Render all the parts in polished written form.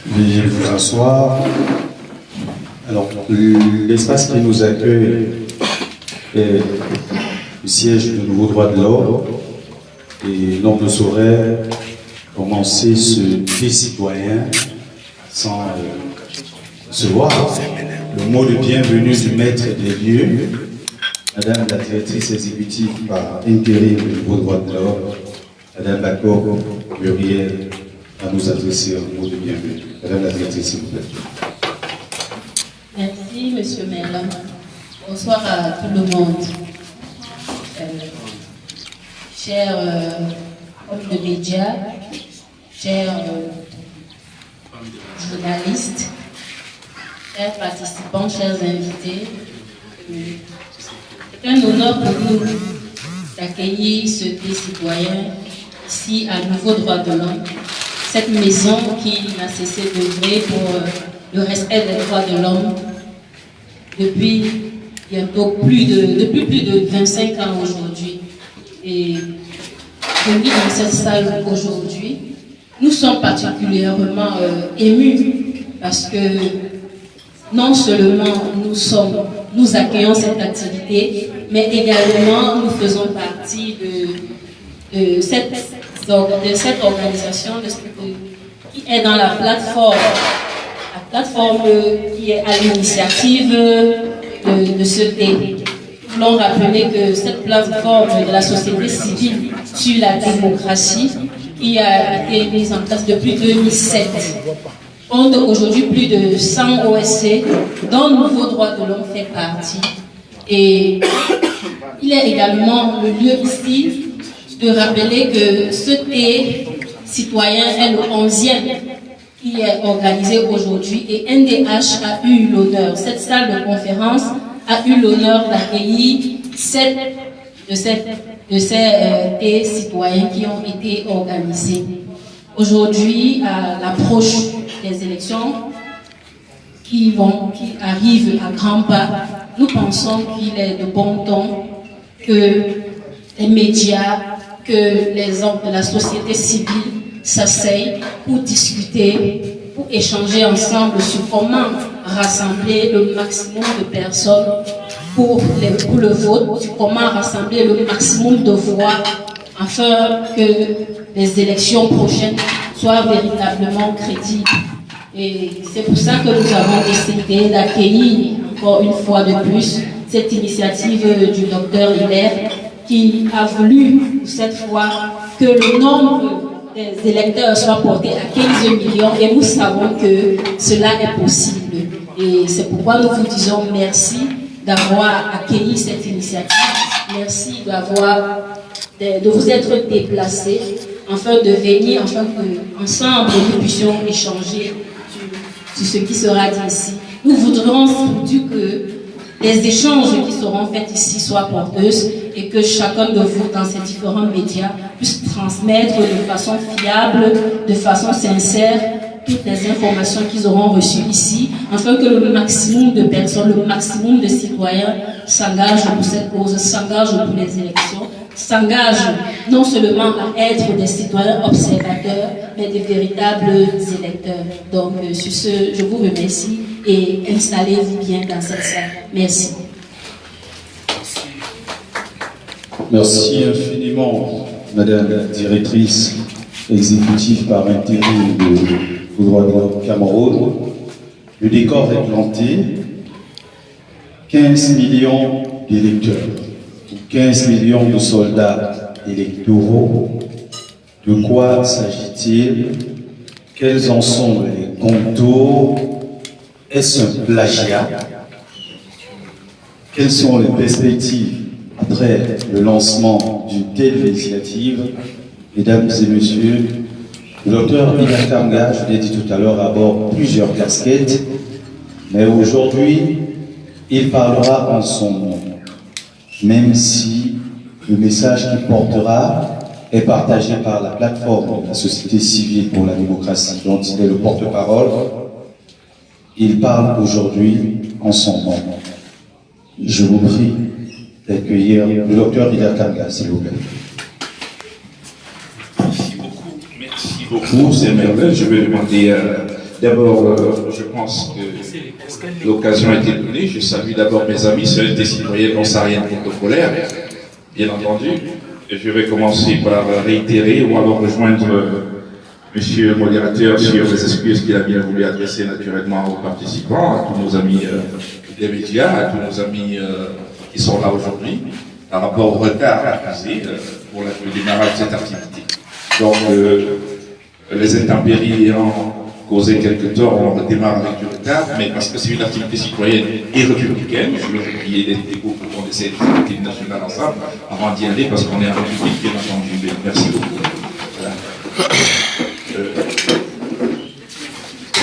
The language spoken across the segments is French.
Veuillez vous asseoir. Alors, l'espace qui nous accueille est le siège de Nouveau Droit de l'Homme et l'on ne saurait commencer ce thé citoyen sans se voir. Le mot de bienvenue du maître des lieux, Madame la directrice exécutive par intérim du Nouveau Droit de l'Homme, Madame Bako Muriel, à nous adresser un mot de bienvenue. Madame la directrice, s'il vous plaît. Merci, Monsieur Merlin. Bonsoir à tout le monde. Chers hommes de médias, chers journalistes, chers participants, chers invités, c'est un honneur pour nous d'accueillir ce thé citoyen ici à Nouveau Droit de l'Homme, cette maison qui n'a cessé d'œuvrer pour le respect des droits de l'homme depuis bientôt plus de 25 ans aujourd'hui. Et venir dans cette salle aujourd'hui, nous sommes particulièrement émus parce que non seulement nous accueillons cette activité, mais également nous faisons partie de cette organisation qui est dans la plateforme qui est à l'initiative de ce thé. Nous voulons rappeler que cette plateforme de la société civile sur la démocratie qui a été mise en place depuis 2007 compte aujourd'hui plus de 100 OSC dont le Nouveau Droit de l'Homme fait partie. Et il est également le lieu ici de rappeler que ce thé citoyen est le 11e qui est organisé aujourd'hui et NDH a eu l'honneur, cette salle de conférence a eu l'honneur d'accueillir 7 de ces thés citoyens qui ont été organisés. Aujourd'hui, à l'approche des élections qui arrivent à grands pas, nous pensons qu'il est de bon ton que les médias, que les hommes de la société civile s'asseyent pour discuter, pour échanger ensemble sur comment rassembler le maximum de personnes pour le vote, sur comment rassembler le maximum de voix afin que les élections prochaines soient véritablement crédibles. Et c'est pour ça que nous avons décidé d'accueillir encore une fois de plus cette initiative du docteur Hilaire qui a voulu cette fois que le nombre des électeurs soit porté à 15 millions et nous savons que cela est possible. Et c'est pourquoi nous vous disons merci d'avoir accueilli cette initiative. Merci de vous être déplacés afin de venir, afin qu'ensemble nous puissions échanger sur ce qui sera dit ici. Nous voudrons surtout que les échanges qui seront faits ici soient porteuses et que chacun de vous dans ces différents médias puisse transmettre de façon fiable, de façon sincère, toutes les informations qu'ils auront reçues ici, afin que le maximum de personnes, le maximum de citoyens s'engagent pour cette cause, s'engagent pour les élections, s'engagent non seulement à être des citoyens observateurs, mais des véritables électeurs. Donc, sur ce, je vous remercie et installez-vous bien dans cette salle. Merci. Merci infiniment, Madame la directrice exécutive par intérim de Droit de l'Homme Cameroun. Le décor est planté. 15 millions d'électeurs, 15 millions de soldats électoraux. De quoi s'agit-il? Quels en sont les contours? Est-ce un plagiat? Quelles sont les perspectives après le lancement d'une telle initiative? Mesdames et messieurs, le docteur Hilaire Kanga, je l'ai dit tout à l'heure, aborde plusieurs casquettes, mais aujourd'hui, il parlera en son nom, même si le message qu'il portera est partagé par la plateforme de la société civile pour la démocratie, dont il est le porte-parole. Il parle aujourd'hui en son nom. Je vous prie d'accueillir le docteur Ida Kanga, s'il vous plaît. Merci beaucoup, c'est merveilleux. Je vais demander d'abord, je pense que l'occasion a été donnée. Je salue d'abord mes amis, ceux des citoyens non sahariens protocolaires, bien entendu. Je vais commencer par réitérer ou alors rejoindre Monsieur le modérateur sur les excuses qu'il a bien voulu adresser naturellement aux participants, à tous nos amis des médias, à tous nos amis qui sont là aujourd'hui, par rapport au retard accusé pour le démarrage de cette activité. Donc, les intempéries ayant causé quelques torts, on redémarre avec du retard, mais parce que c'est une activité citoyenne et républicaine, je veux oublier des groupes autour de cette activité nationale ensemble, avant d'y aller, parce qu'on est en République, bien entendu. Merci beaucoup. Voilà.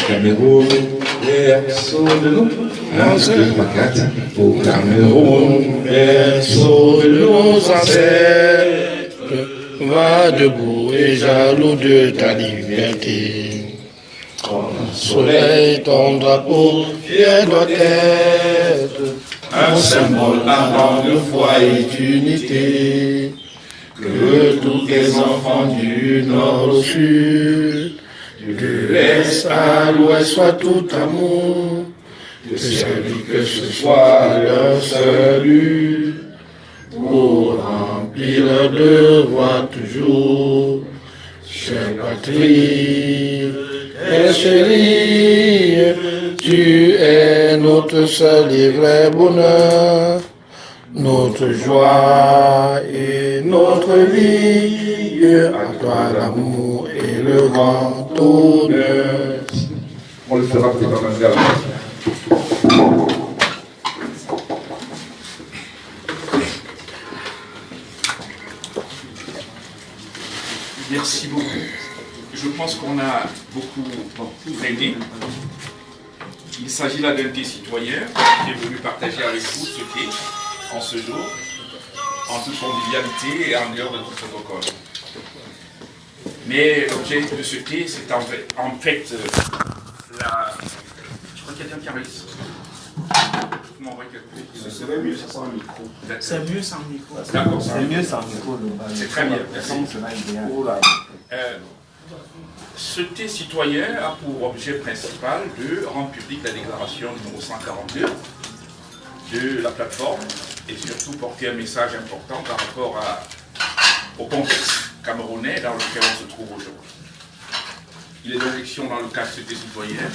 Cameroun, berceau de nous. 1, 2, 3, 4. Au Cameroun, berceau de nos ancêtres, va debout et jaloux de ta liberté. Comme soleil, ton drapeau, fier doit être un symbole ardent de foi et d'unité. Que tous les enfants du nord au sud, de l'est à l'ouest soient tout amour, de celui que ce soit leur seul but, pour remplir leur devoir toujours. Chère patrie, et chérie, tu es notre seul et vrai bonheur, notre joie et notre vie, à toi l'amour et le grand honneur. On le fera plus dans la gare. Merci beaucoup. Je pense qu'on a beaucoup aidé. Il s'agit là d'un thé citoyen qui est venu partager avec vous ce thé en ce jour, en toute convivialité et en dehors de tout protocole. Mais l'objet de ce thé, c'est en fait la... Je crois qu'il y a quelqu'un qui a réussi. Ce serait mieux sans micro. C'est mieux sans micro. D'accord, c'est mieux sans micro. C'est très bien, merci. Ce thé citoyen a pour objet principal de rendre publique la déclaration numéro 142 de la plateforme et surtout porter un message important par rapport au contexte camerounais dans lequel on se trouve aujourd'hui. Il est donc question dans le cadre de ce thé citoyen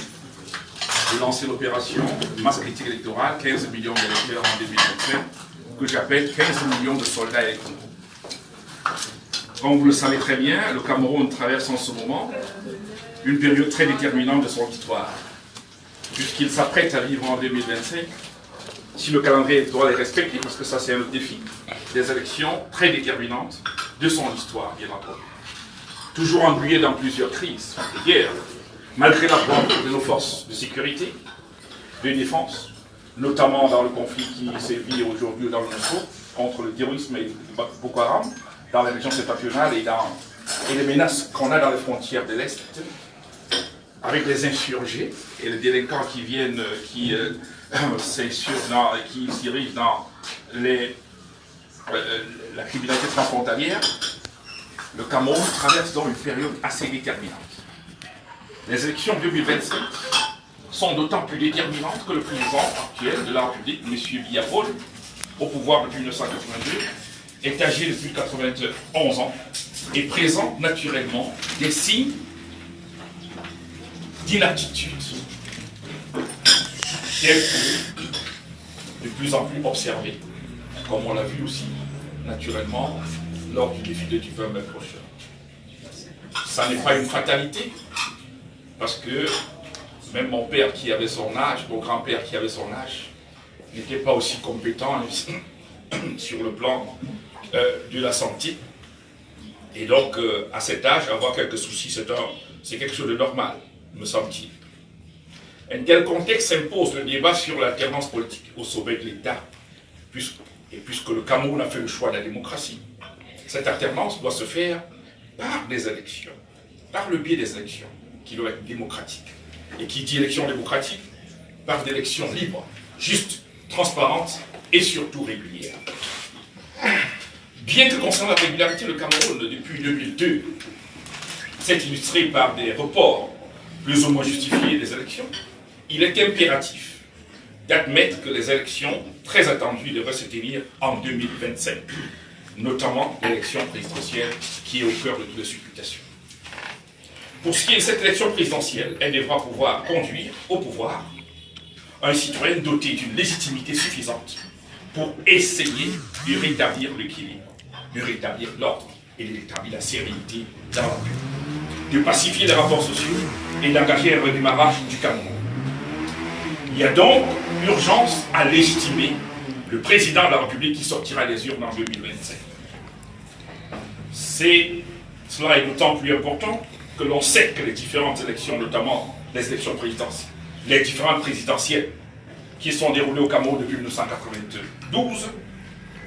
de lancer l'opération masse critique électorale, 15 millions d'électeurs en 2025, que j'appelle 15 millions de soldats électoraux. Comme vous le savez très bien, le Cameroun traverse en ce moment une période très déterminante de son histoire, puisqu'il s'apprête à vivre en 2025, si le calendrier doit les respecter, parce que ça c'est un autre défi, des élections très déterminantes de son histoire, bien entendu. Toujours englué dans plusieurs crises et guerres, malgré l'apport de nos forces de sécurité, de défense, notamment dans le conflit qui sévit aujourd'hui dans le Congo, contre le terrorisme et Boko Haram, dans la région septentrionale et les menaces qu'on a dans les frontières de l'Est, avec les insurgés et les délinquants qui viennent, qui s'irrigent dans la criminalité transfrontalière, le Cameroun traverse donc une période assez déterminante. Les élections 2025 sont d'autant plus déterminantes que le président actuel de la République, M. Biya Paul, au pouvoir depuis 1982, est âgé depuis 91 ans et présente naturellement des signes d'inaptitude, de plus en plus observés, comme on l'a vu aussi naturellement lors du défi de Dubaï prochain. Ça n'est pas une fatalité, parce que même mon père qui avait son âge, mon grand-père qui avait son âge, n'était pas aussi compétent sur le plan de la santé. Et donc, à cet âge, avoir quelques soucis, c'est quelque chose de normal, me semble-t-il. Un tel contexte impose le débat sur l'alternance politique au sommet de l'État, puisque le Cameroun a fait le choix de la démocratie. Cette alternance doit se faire par des élections, par le biais des élections, qui doivent être démocratiques. Et qui dit élection démocratique, par des élections libres, justes, transparentes et surtout régulières. Bien que concernant la régularité, le Cameroun, depuis 2002, s'est illustré par des reports plus ou moins justifiés des élections, il est impératif d'admettre que les élections très attendues devraient se tenir en 2025, notamment l'élection présidentielle qui est au cœur de toutes les supputations. Pour ce qui est de cette élection présidentielle, elle devra pouvoir conduire au pouvoir un citoyen doté d'une légitimité suffisante pour essayer de rétablir l'équilibre, de rétablir l'ordre et de rétablir la sérénité dans la paix, de pacifier les rapports sociaux et d'engager un redémarrage du Cameroun. Il y a donc urgence à légitimer le président de la République qui sortira des urnes en 2025. Cela est d'autant plus important que l'on sait que les différentes élections, notamment les élections présidentielles, les différentes présidentielles qui sont déroulées au Cameroun depuis 1992,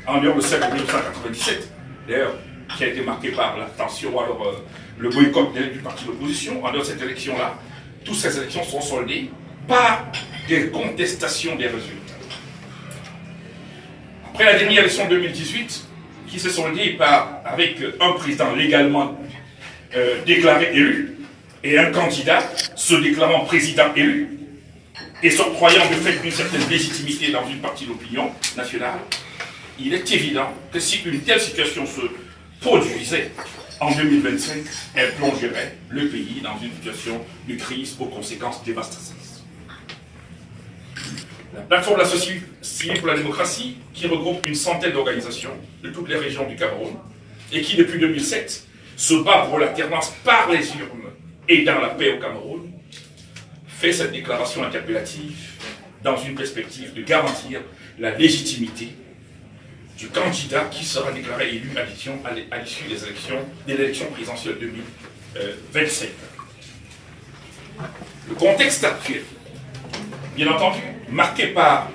en dehors de celle de 1997, d'ailleurs, qui a été marquée par la tension ou alors le boycott du parti d'opposition, en dehors de cette élection-là, toutes ces élections sont soldées par des contestations des résultats. Après la dernière élection de 2018, qui s'est soldée avec un président légalement déclaré élu, et un candidat se déclarant président élu, et s'octroyant de fait une certaine légitimité dans une partie de l'opinion nationale, il est évident que si une telle situation se produisait en 2025, elle plongerait le pays dans une situation de crise aux conséquences dévastatrices. La plateforme de la société civile pour la démocratie, qui regroupe une centaine d'organisations de toutes les régions du Cameroun, et qui depuis 2007 se bat pour l'alternance par les urnes et dans la paix au Cameroun, fait cette déclaration interpellative dans une perspective de garantir la légitimité du candidat qui sera déclaré élu à l'issue de l'élection présidentielle 2025. Le contexte actuel, bien entendu, marqué par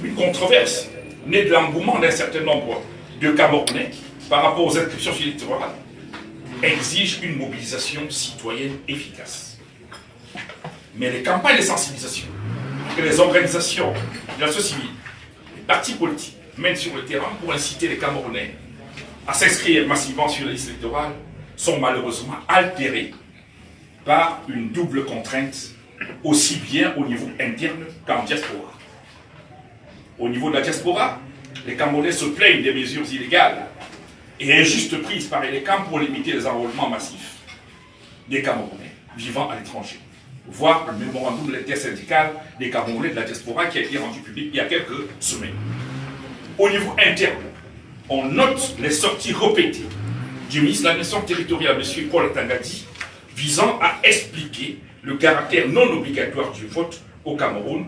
une controverse née de l'engouement d'un certain nombre de Camerounais par rapport aux inscriptions électorales, exige une mobilisation citoyenne efficace. Mais les campagnes de sensibilisation que les organisations de la société civile, les partis politiques mènent sur le terrain pour inciter les Camerounais à s'inscrire massivement sur les listes électorales sont malheureusement altérées par une double contrainte, aussi bien au niveau interne qu'en diaspora. Au niveau de la diaspora, les Camerounais se plaignent des mesures illégales et injustes prises par les camps pour limiter les enrôlements massifs des Camerounais vivant à l'étranger. Voir le mémorandum intersyndical des Camerounais de la diaspora qui a été rendu public il y a quelques semaines. Au niveau interne, on note les sorties répétées du ministre de l'administration territoriale, M. Paul Tangadi, visant à expliquer le caractère non obligatoire du vote au Cameroun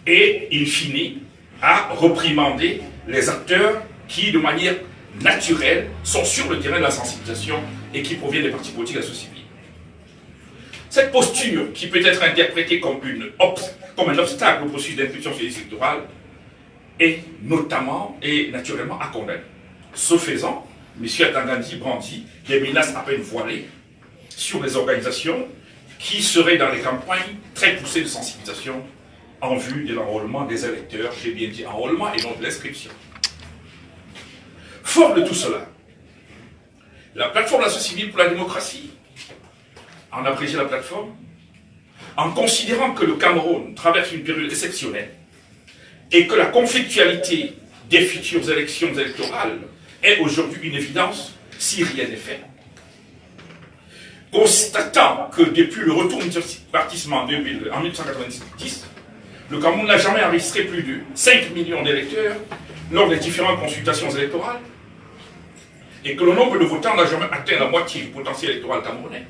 et, in fine, à reprimander les acteurs qui, de manière naturelle, sont sur le terrain de la sensibilisation et qui proviennent des partis politiques de la société civile. Cette posture, qui peut être interprétée comme un obstacle au processus d'inscription sur les listes électorales, est notamment et naturellement à condamner. Ce faisant, M. Tangadi brandit des menaces à peine voilées sur les organisations qui seraient dans les campagnes très poussées de sensibilisation en vue de l'enrôlement des électeurs, j'ai bien dit enrôlement et non de l'inscription. Fort de tout cela, la plateforme de la société civile pour la démocratie, en abrégé la plateforme, en considérant que le Cameroun traverse une période exceptionnelle et que la conflictualité des futures élections électorales est aujourd'hui une évidence si rien n'est fait. Constatant que depuis le retour du multipartisme en 1990, le Cameroun n'a jamais enregistré plus de 5 millions d'électeurs lors des différentes consultations électorales et que le nombre de votants n'a jamais atteint la moitié du potentiel électoral camerounais.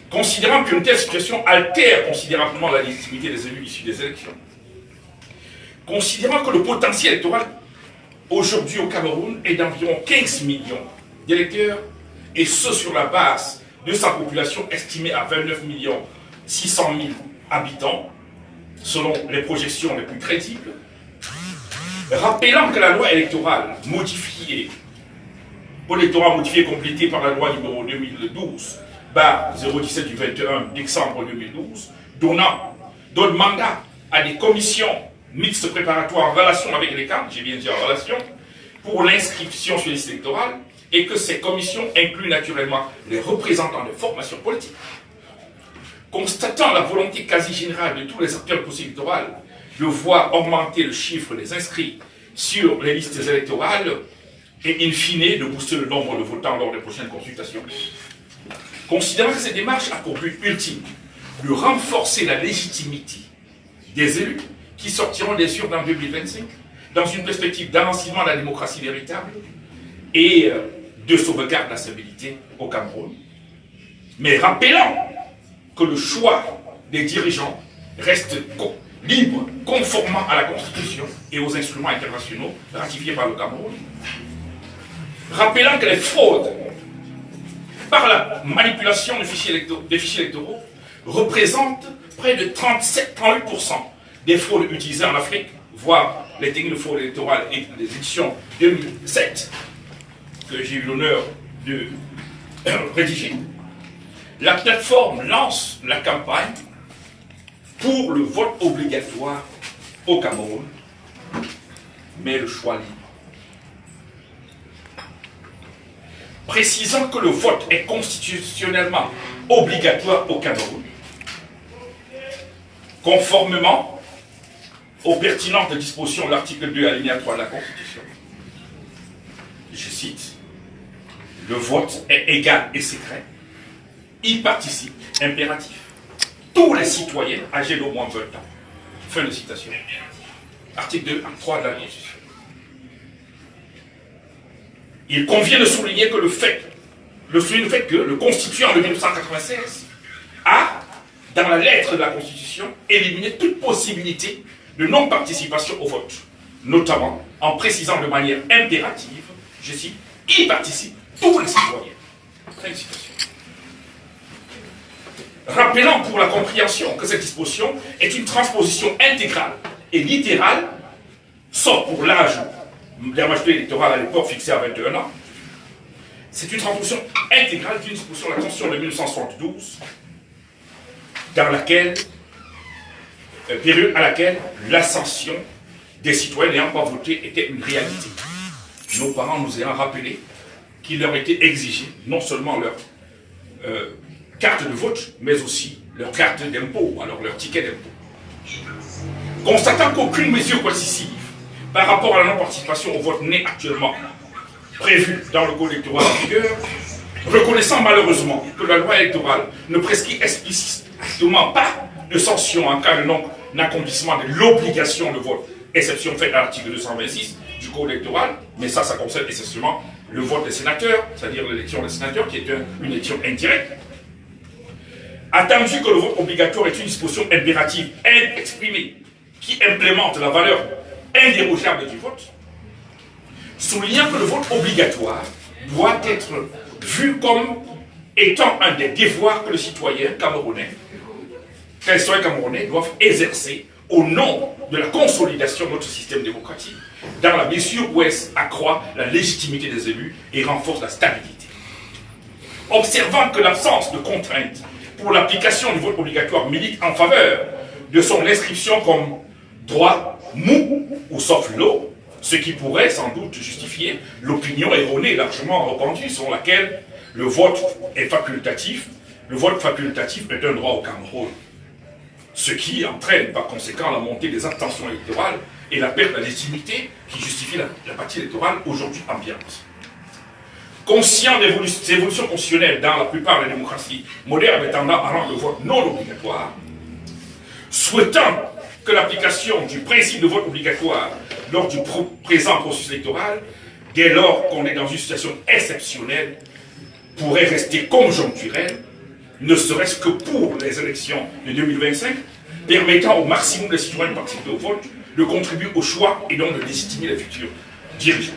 Considérant qu'une telle situation altère considérablement la légitimité des élus issus des élections, considérant que le potentiel électoral aujourd'hui au Cameroun est d'environ 15 millions d'électeurs, et ce sur la base de sa population estimée à 29 600 000 habitants, selon les projections les plus crédibles, rappelant que la loi électorale modifiée, complétée par la loi numéro 2012/017 du 21 décembre 2012, donne mandat à des commissions mixtes préparatoires en relation avec les camps, j'ai bien dit en relation, pour l'inscription sur les listes électorales et que ces commissions incluent naturellement les représentants de formations politiques. Constatant la volonté quasi générale de tous les acteurs du processus électoral de voir augmenter le chiffre des inscrits sur les listes électorales et in fine de booster le nombre de votants lors des prochaines consultations. Considérant que cette démarche a pour but ultime de renforcer la légitimité des élus qui sortiront des urnes en 2025 dans une perspective d'avancement de la démocratie véritable et de sauvegarde de la stabilité au Cameroun. Mais rappelant que le choix des dirigeants reste libre, conformément à la Constitution et aux instruments internationaux ratifiés par le Cameroun. Rappelant que les fraudes par la manipulation des fichiers électoraux représentent près de 37-38% des fraudes utilisées en Afrique, voire les techniques de fraude électorale et les éditions 2007 que j'ai eu l'honneur de rédiger. La plateforme lance la campagne pour le vote obligatoire au Cameroun, mais le choix libre. Précisant que le vote est constitutionnellement obligatoire au Cameroun, conformément aux pertinentes dispositions de l'article 2 alinéa 3 de la Constitution. Je cite, le vote est égal et secret, y participe impératif tous les citoyens âgés d'au moins 20 ans. Fin de citation. Article 2, acte 3 de la Constitution. Il convient de souligner que le constituant de 1996 a, dans la lettre de la Constitution, éliminé toute possibilité de non-participation au vote, notamment en précisant de manière impérative, je cite, y participent tous les citoyens. Fin de citation. Rappelant pour la compréhension que cette disposition est une transposition intégrale et littérale, sauf pour l'âge de la majorité électorale à l'époque fixée à 21 ans, c'est une transposition intégrale d'une disposition de la Constitution de 1972, dans laquelle, période à laquelle l'ascension des citoyens n'ayant pas voté était une réalité. Nos parents nous ayant rappelé qu'il leur était exigé non seulement leur carte de vote, mais aussi leur carte d'impôt, alors leur ticket d'impôt. Constatant qu'aucune mesure coercitive par rapport à la non-participation au vote n'est actuellement prévue dans le code électoral en vigueur, reconnaissant malheureusement que la loi électorale ne prescrit explicitement pas de sanction en cas de non-accomplissement de l'obligation de vote, exception faite à l'article 226 du code électoral, mais ça concerne essentiellement le vote des sénateurs, c'est-à-dire l'élection des sénateurs, qui est une élection indirecte. Attendu que le vote obligatoire est une disposition impérative exprimée qui implémente la valeur indérogeable du vote, soulignant que le vote obligatoire doit être vu comme étant un des devoirs que les citoyens camerounais doivent exercer au nom de la consolidation de notre système démocratique, dans la mesure où elle accroît la légitimité des élus et renforce la stabilité. Observant que l'absence de contraintes pour l'application du vote obligatoire milite en faveur de son inscription comme droit mou ou sauf l'eau, ce qui pourrait sans doute justifier l'opinion erronée largement répandue selon laquelle le vote est facultatif. Le vote facultatif est un droit au Cameroun, ce qui entraîne par conséquent la montée des abstentions électorales et la perte de la légitimité qui justifie la partie électorale aujourd'hui ambiante. Conscient des évolutions constitutionnelles dans la plupart des démocraties modernes tendant à rendre le vote non obligatoire, souhaitant que l'application du principe de vote obligatoire lors du présent processus électoral, dès lors qu'on est dans une situation exceptionnelle, pourrait rester conjoncturelle, ne serait-ce que pour les élections de 2025, permettant au maximum des citoyens de participer au vote, de contribuer au choix et donc de légitimer les futurs dirigeants.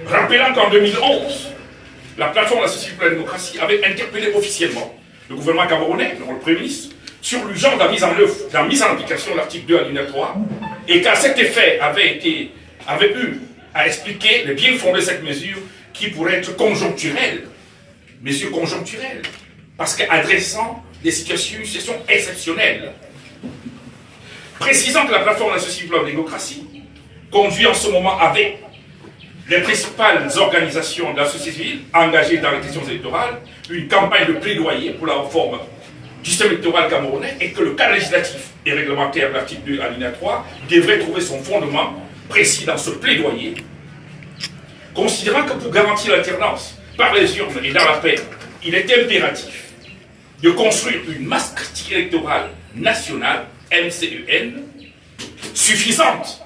Rappelant qu'en 2011, la plateforme de la Société pour la démocratie avait interpellé officiellement le gouvernement camerounais, le Premier ministre, sur l'urgence de la mise en application de l'article 2 alinéa 3, et qu'à cet effet avait eu à expliquer les bien fondés de cette mesure qui pourrait être conjoncturelle, mesure conjoncturelle, parce qu'adressant des situations exceptionnelles. Précisant que la plateforme de la Société pour la démocratie conduit en ce moment avec les principales organisations de la société civile engagées dans les questions électorales, une campagne de plaidoyer pour la réforme du système électoral camerounais et que le cadre législatif et réglementaire de l'article 2 alinéa 3 devrait trouver son fondement précis dans ce plaidoyer, considérant que pour garantir l'alternance par les urnes et dans la paix, il est impératif de construire une masse critique électorale nationale, MCEN, suffisante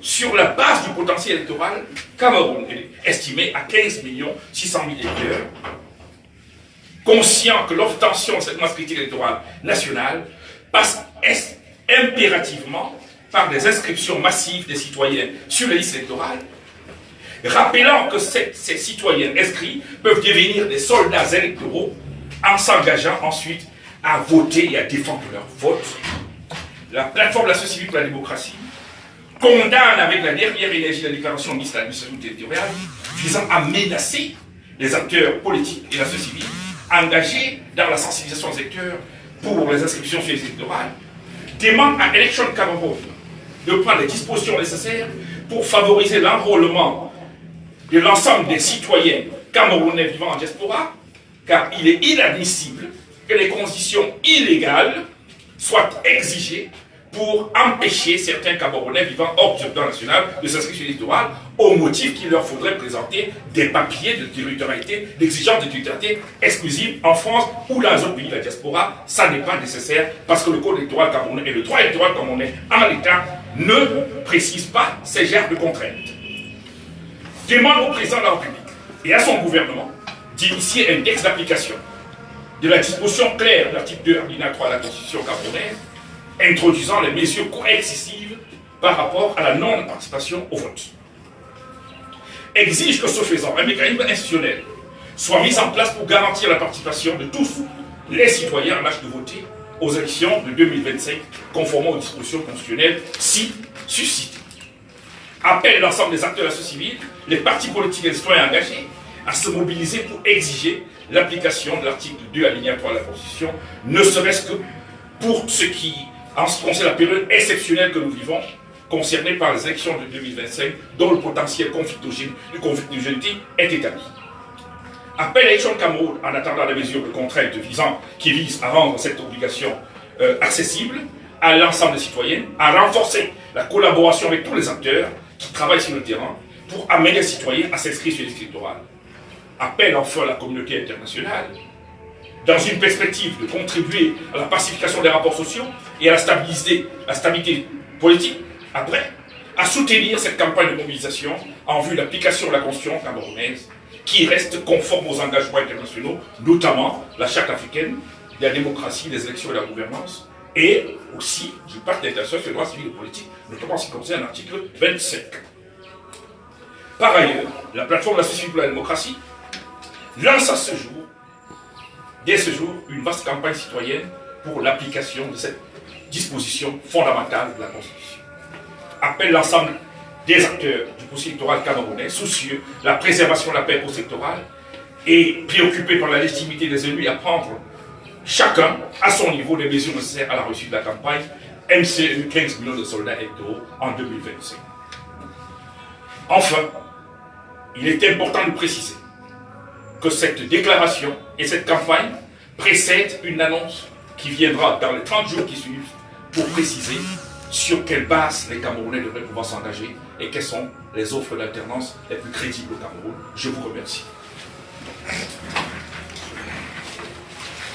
sur la base du potentiel électoral camerounais, estimé à 15 600 000 électeurs, conscient que l'obtention de cette masse critique électorale nationale passe impérativement par des inscriptions massives des citoyens sur les listes électorales, rappelant que ces citoyens inscrits peuvent devenir des soldats électoraux en s'engageant ensuite à voter et à défendre leur vote. La plateforme de la société civile pour la démocratie condamne avec la dernière énergie la déclaration de ministre de l'administration territoriale visant à menacer les acteurs politiques et la société civile engagés dans la sensibilisation des électeurs pour les inscriptions sur les listes électorales, demande à Election Cameroun de prendre les dispositions nécessaires pour favoriser l'enrôlement de l'ensemble des citoyens camerounais vivant en diaspora, car il est inadmissible que les conditions illégales soient exigées pour empêcher certains Camerounais vivant hors du territoire national de s'inscrire sur l'électoral au motif qu'il leur faudrait présenter des papiers de territorialité, d'exigence de territorialité exclusive en France ou dans les autres pays de la diaspora. Ça n'est pas nécessaire parce que le code électoral camerounais et le droit électoral camerounais en l'état ne précisent pas ces genres de contraintes. Demande au président de la République et à son gouvernement d'initier un texte d'application de la disposition claire de l'article 2 alinéa 3 de la Constitution camerounaise introduisant les mesures coercitives par rapport à la non-participation au vote. Exige que ce faisant, un mécanisme institutionnel soit mis en place pour garantir la participation de tous les citoyens en âge de voter aux élections de 2025, conformément aux dispositions constitutionnelles si suscitées. Appelle l'ensemble des acteurs de la société civile, les partis politiques et les citoyens engagés à se mobiliser pour exiger l'application de l'article 2 alinéa 3 de la Constitution, ne serait-ce que pour ce qui en ce qui concerne la période exceptionnelle que nous vivons, concernée par les élections de 2025, dont le potentiel de conflictualité est établi. Appelle à l'élection de Cameroun en attendant des mesures de contrainte qui visent à rendre cette obligation accessible à l'ensemble des citoyens, à renforcer la collaboration avec tous les acteurs qui travaillent sur le terrain pour amener les citoyens à s'inscrire sur les listes électorales. Appelle enfin la communauté internationale dans une perspective de contribuer à la pacification des rapports sociaux et à la stabilité politique, après, à soutenir cette campagne de mobilisation en vue de l'application de la Constitution camerounaise qui reste conforme aux engagements internationaux, notamment la Charte africaine, de la démocratie, des élections et de la gouvernance, et aussi du pacte d'international sur les droits civils et politiques, notamment en ce qui concerne l'article 25. Par ailleurs, la plateforme de la société civile pour la démocratie lance à ce jour, dès ce jour, une vaste campagne citoyenne pour l'application de cette disposition fondamentale de la Constitution. Appelle l'ensemble des acteurs du processus électoral camerounais, soucieux de la préservation de la paix post-électorale et préoccupés par la légitimité des élus à prendre chacun à son niveau les mesures nécessaires à la réussite de la campagne MCE 15 millions de soldats électoraux en 2025. Enfin, il est important de préciser que cette déclaration et cette campagne précèdent une annonce qui viendra dans les 30 jours qui suivent pour préciser sur quelle base les Camerounais devraient pouvoir s'engager et quelles sont les offres d'alternance les plus crédibles au Cameroun. Je vous remercie.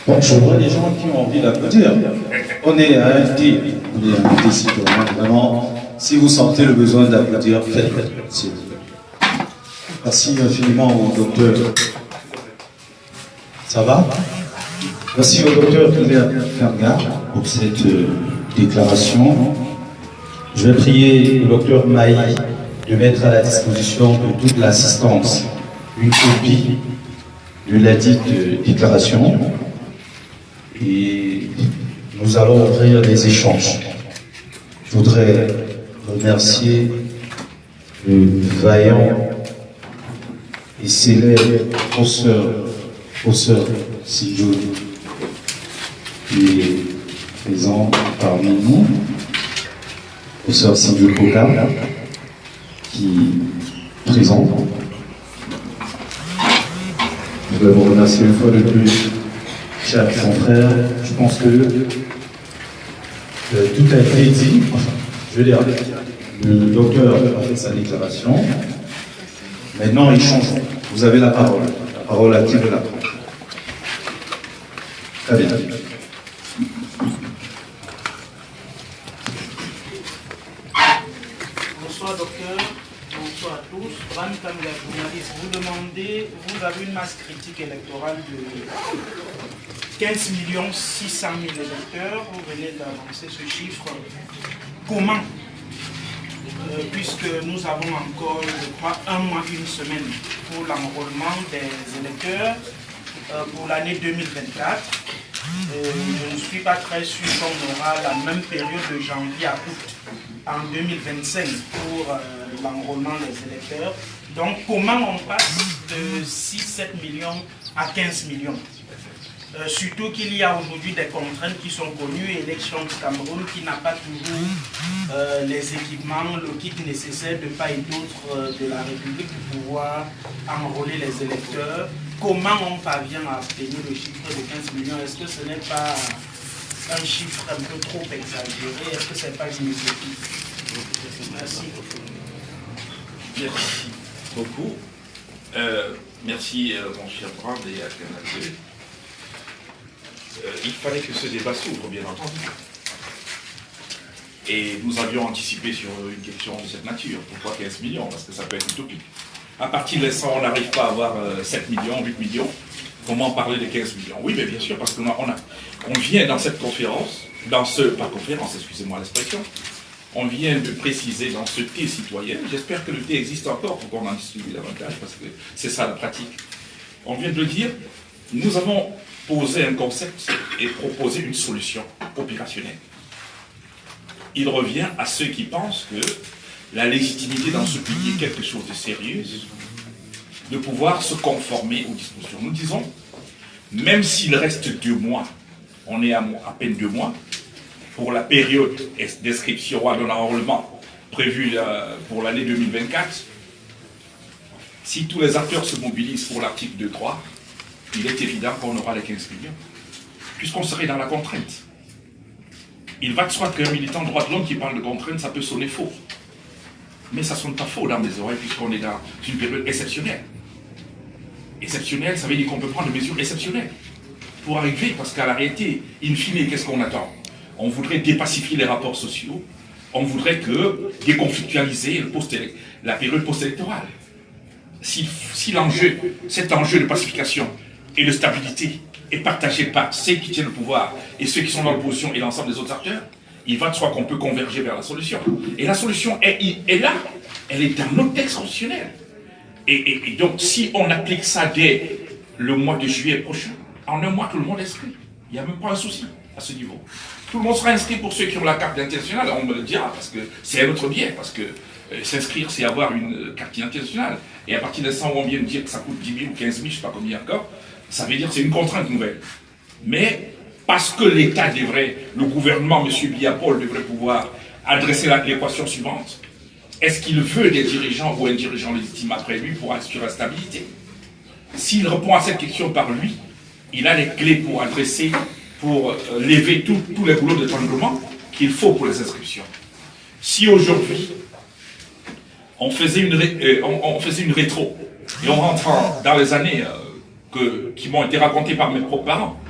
Bon, je vois des gens qui ont envie d'applaudir. On est à un thé citoyen. Vraiment, si vous sentez le besoin d'applaudir, faites-le. Merci infiniment au docteur. Ça va? Merci au docteur Hilaire Ferga pour cette déclaration. Je vais prier le docteur Maï de mettre à la disposition de toute l'assistance une copie de la dite déclaration et nous allons ouvrir les échanges. Je voudrais remercier le vaillant et célèbre professeur Sidjo qui est présent parmi nous, professeur Sidjo Koka, qui présents. Je voudrais vous remercier une fois de plus, chers confrères. Je pense que tout a été dit. Enfin, je veux dire, le docteur a fait sa déclaration. Maintenant, il change. Vous avez la parole. La parole à qui de la prendre. Très bien. Bonsoir docteur, bonsoir à tous. Van Kamga, journaliste, vous avez une masse critique électorale de 15 600 000 électeurs. Vous venez d'avancer ce chiffre. Comment puisque nous avons encore, je crois, un mois, une semaine pour l'enrôlement des électeurs pour l'année 2024. Je ne suis pas très sûr qu'on aura la même période de janvier à août en 2025 pour l'enrôlement des électeurs. Donc, comment on passe de 6-7 millions à 15 millions? Surtout qu'il y a aujourd'hui des contraintes qui sont connues, élection du Cameroun qui n'a pas toujours les équipements, le kit nécessaire de part et d'autre de la République pour pouvoir enrôler les électeurs. Comment on parvient à obtenir le chiffre de 15 millions? Est-ce que ce n'est pas un chiffre un peu trop exagéré? Est-ce que ce n'est pas une utopie? Merci. Merci beaucoup. Merci mon cher Brand et à Canal. Il fallait que ce débat s'ouvre, bien entendu. Et nous avions anticipé sur une question de cette nature. Pourquoi 15 millions? Parce que ça peut être utopique. À partir de l'instant, on n'arrive pas à avoir 7 millions, 8 millions. Comment parler de 15 millions? Oui, mais bien sûr, parce qu'on vient dans cette conférence, pas conférence, excusez-moi l'expression, on vient de préciser dans ce thé citoyen, j'espère que le thé existe encore pour qu'on en distribue davantage, parce que c'est ça la pratique. On vient de le dire, nous avons posé un concept et proposé une solution opérationnelle. Il revient à ceux qui pensent que la légitimité dans ce pays est quelque chose de sérieux, de pouvoir se conformer aux dispositions. Nous disons, même s'il reste 2 mois, on est à peine 2 mois, pour la période d'inscription à l'enrôlement prévue pour l'année 2024, si tous les acteurs se mobilisent pour l'article 2.3, il est évident qu'on aura les 15 millions, puisqu'on serait dans la contrainte. Il va de soi qu'un militant droit de l'homme qui parle de contrainte, ça peut sonner faux. Mais ça ne sonne pas faux dans mes oreilles, puisqu'on est dans une période exceptionnelle. Exceptionnelle, ça veut dire qu'on peut prendre des mesures exceptionnelles pour arriver, parce qu'à la réalité, in fine, qu'est-ce qu'on attend? On voudrait dépacifier les rapports sociaux, on voudrait déconflictualiser la période post-électorale. Si cet enjeu de pacification et de stabilité est partagé par ceux qui tiennent le pouvoir et ceux qui sont dans l'opposition et l'ensemble des autres acteurs, il va de soi qu'on peut converger vers la solution. Et la solution est là, elle est dans notre texte constitutionnel. Et donc, si on applique ça dès le mois de juillet prochain, en un mois, tout le monde est inscrit. Il n'y a même pas un souci à ce niveau. Tout le monde sera inscrit pour ceux qui ont la carte d'identité nationale, on me le dira, parce que c'est un autre biais, parce que s'inscrire, c'est avoir une carte d'identité nationale. Et à partir de ça, on vient de dire que ça coûte 10 000 ou 15 000, je ne sais pas combien encore, ça veut dire que c'est une contrainte nouvelle. Mais parce que l'État devrait, le gouvernement, M. Biapol, devrait pouvoir adresser l'équation suivante. Est-ce qu'il veut des dirigeants ou un dirigeant légitime après lui pour assurer la stabilité? S'il répond à cette question par lui, il a les clés pour adresser, pour lever tous les boulots d'étranglement qu'il faut pour les inscriptions. Si aujourd'hui, on faisait une rétro, et on rentre dans les années qui m'ont été racontées par mes propres parents,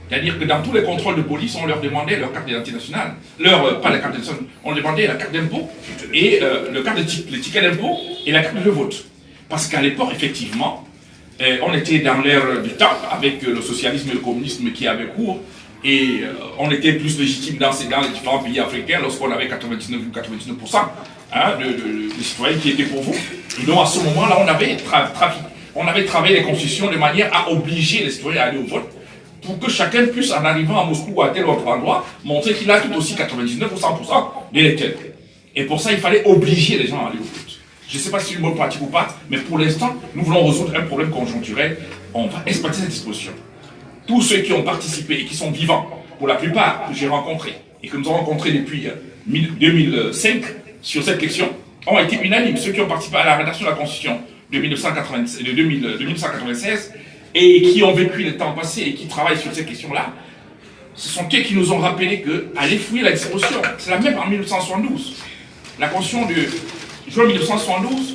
c'est-à-dire que dans tous les contrôles de police, on leur demandait leur carte d'identité nationale, pas la carte d'identité nationale, on demandait la carte d'impôt, et le ticket d'impôt et la carte de vote. Parce qu'à l'époque, effectivement, on était dans l'ère du temps, avec le socialisme et le communisme qui avaient cours, et on était plus légitime dans les différents pays africains lorsqu'on avait 99 ou 99% de citoyens qui étaient pour vous. Et donc à ce moment-là, on avait travaillé les constitutions de manière à obliger les citoyens à aller au vote, pour que chacun puisse, en arrivant à Moscou ou à tel autre endroit, montrer qu'il a tout aussi 99 ou 100% d'électeurs. Et pour ça, il fallait obliger les gens à aller au vote. Je ne sais pas si c'est une bonne pratique ou pas, mais pour l'instant, nous voulons résoudre un problème conjoncturel. On va exploiter cette disposition. Tous ceux qui ont participé et qui sont vivants, pour la plupart que j'ai rencontrés, et que nous avons rencontrés depuis 2005, sur cette question, ont été unanimes. Ceux qui ont participé à la rédaction de la Constitution de 1996 et qui ont vécu les temps passés et qui travaillent sur ces questions-là, ce sont eux qui nous ont rappelé qu'aller fouiller la disposition, c'est la même en 1972. La Constitution de juin 1972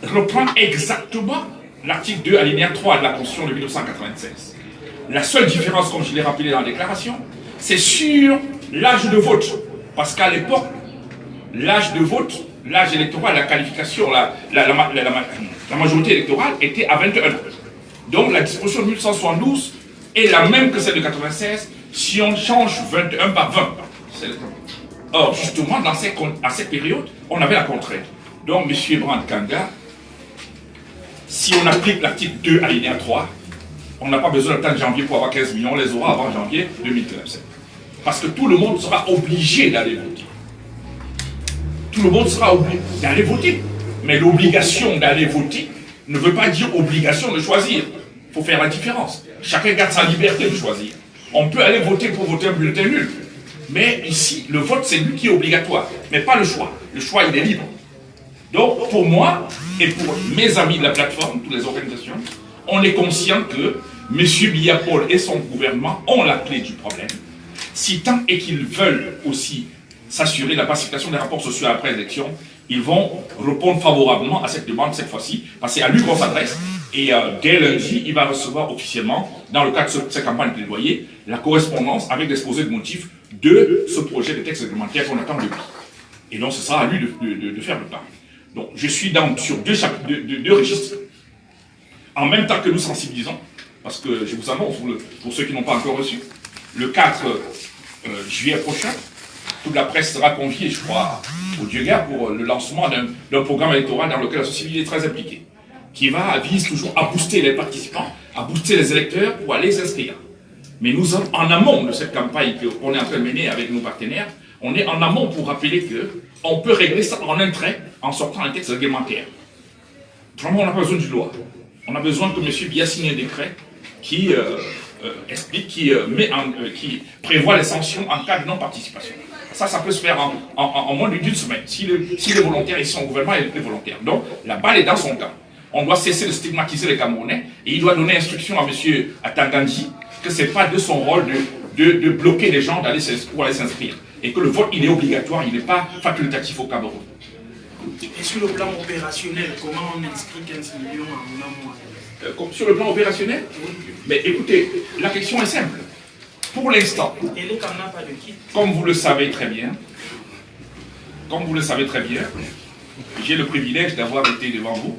reprend exactement l'article 2, alinéa 3 de la Constitution de 1996. La seule différence, comme je l'ai rappelé dans la déclaration, c'est sur l'âge de vote. Parce qu'à l'époque, l'âge de vote, l'âge électoral, la qualification, la majorité électorale était à 21 ans. Donc la disposition de 1972 est la même que celle de 96 si on change 21 par 20. Or, justement, à cette période, on avait la contrainte. Donc, M. Brand Kanga, si on applique l'article 2 alinéa 3, on n'a pas besoin d'attendre janvier pour avoir 15 millions, on les aura avant janvier 2027. Parce que tout le monde sera obligé d'aller voter. Tout le monde sera obligé d'aller voter. Mais l'obligation d'aller voter ne veut pas dire obligation de choisir. Il faut faire la différence. Chacun garde sa liberté de choisir. On peut aller voter pour voter un bulletin nul. Mais ici, le vote, c'est lui qui est obligatoire. Mais pas le choix. Le choix, il est libre. Donc, pour moi, et pour mes amis de la plateforme, toutes les organisations, on est conscient que M. Biya-Paul et son gouvernement ont la clé du problème. Si tant est qu'ils veulent aussi s'assurer de la pacification des rapports sociaux après l'élection, ils vont répondre favorablement à cette demande cette fois-ci, parce que c'est à lui qu'on s'adresse. Et dès lundi, il va recevoir officiellement, dans le cadre de cette campagne plaidoyer, la correspondance avec l'exposé de motifs de ce projet de texte réglementaire qu'on attend depuis. Et donc, ce sera à lui de faire le pas. Donc, je suis sur deux registres, en même temps que nous sensibilisons, parce que je vous annonce, pour ceux qui n'ont pas encore reçu, le 4 juillet prochain, toute la presse sera conviée, je crois, au Dieu-Guerre pour le lancement d'un programme électoral dans lequel la société est très impliquée, qui vise toujours à booster les participants, à booster les électeurs pour aller s'inscrire. Mais nous sommes en amont de cette campagne qu'on est en train de mener avec nos partenaires, on est en amont pour rappeler qu'on peut régler ça en un trait en sortant un texte réglementaire. Vraiment, on n'a pas besoin d'une loi. On a besoin que M. Biya signe un décret qui explique, qui prévoit les sanctions en cas de non-participation. Ça peut se faire en moins d'une semaine. S'il est volontaire, ici en gouvernement, il est volontaire. Donc, la balle est dans son camp. On doit cesser de stigmatiser les Camerounais et il doit donner instruction à M. Atangandji que ce n'est pas de son rôle de bloquer les gens pour aller s'inscrire. Et que le vote, il est obligatoire, il n'est pas facultatif au Cameroun. Et sur le plan opérationnel, comment on inscrit 15 millions en un mois? Sur le plan opérationnel? Mais écoutez, la question est simple. Pour l'instant, et les Camerounais n'ont pas de kit. Comme vous le savez très bien, j'ai le privilège d'avoir été devant vous,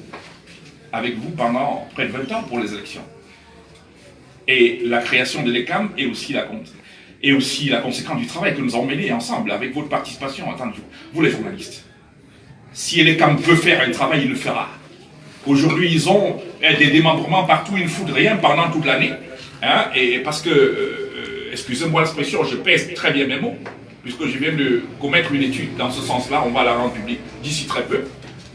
avec vous pendant près de 20 ans pour les élections. Et la création de l'ECAM est aussi la conséquence du travail que nous avons mené ensemble, avec votre participation en tant que vous les journalistes. Si l'ECAM peut faire un travail, il le fera. Aujourd'hui, ils ont des démembrements partout, ils ne foutent rien pendant toute l'année. Hein, et parce que, excusez-moi l'expression, je pèse très bien mes mots, puisque je viens de commettre une étude dans ce sens-là, on va la rendre publique d'ici très peu,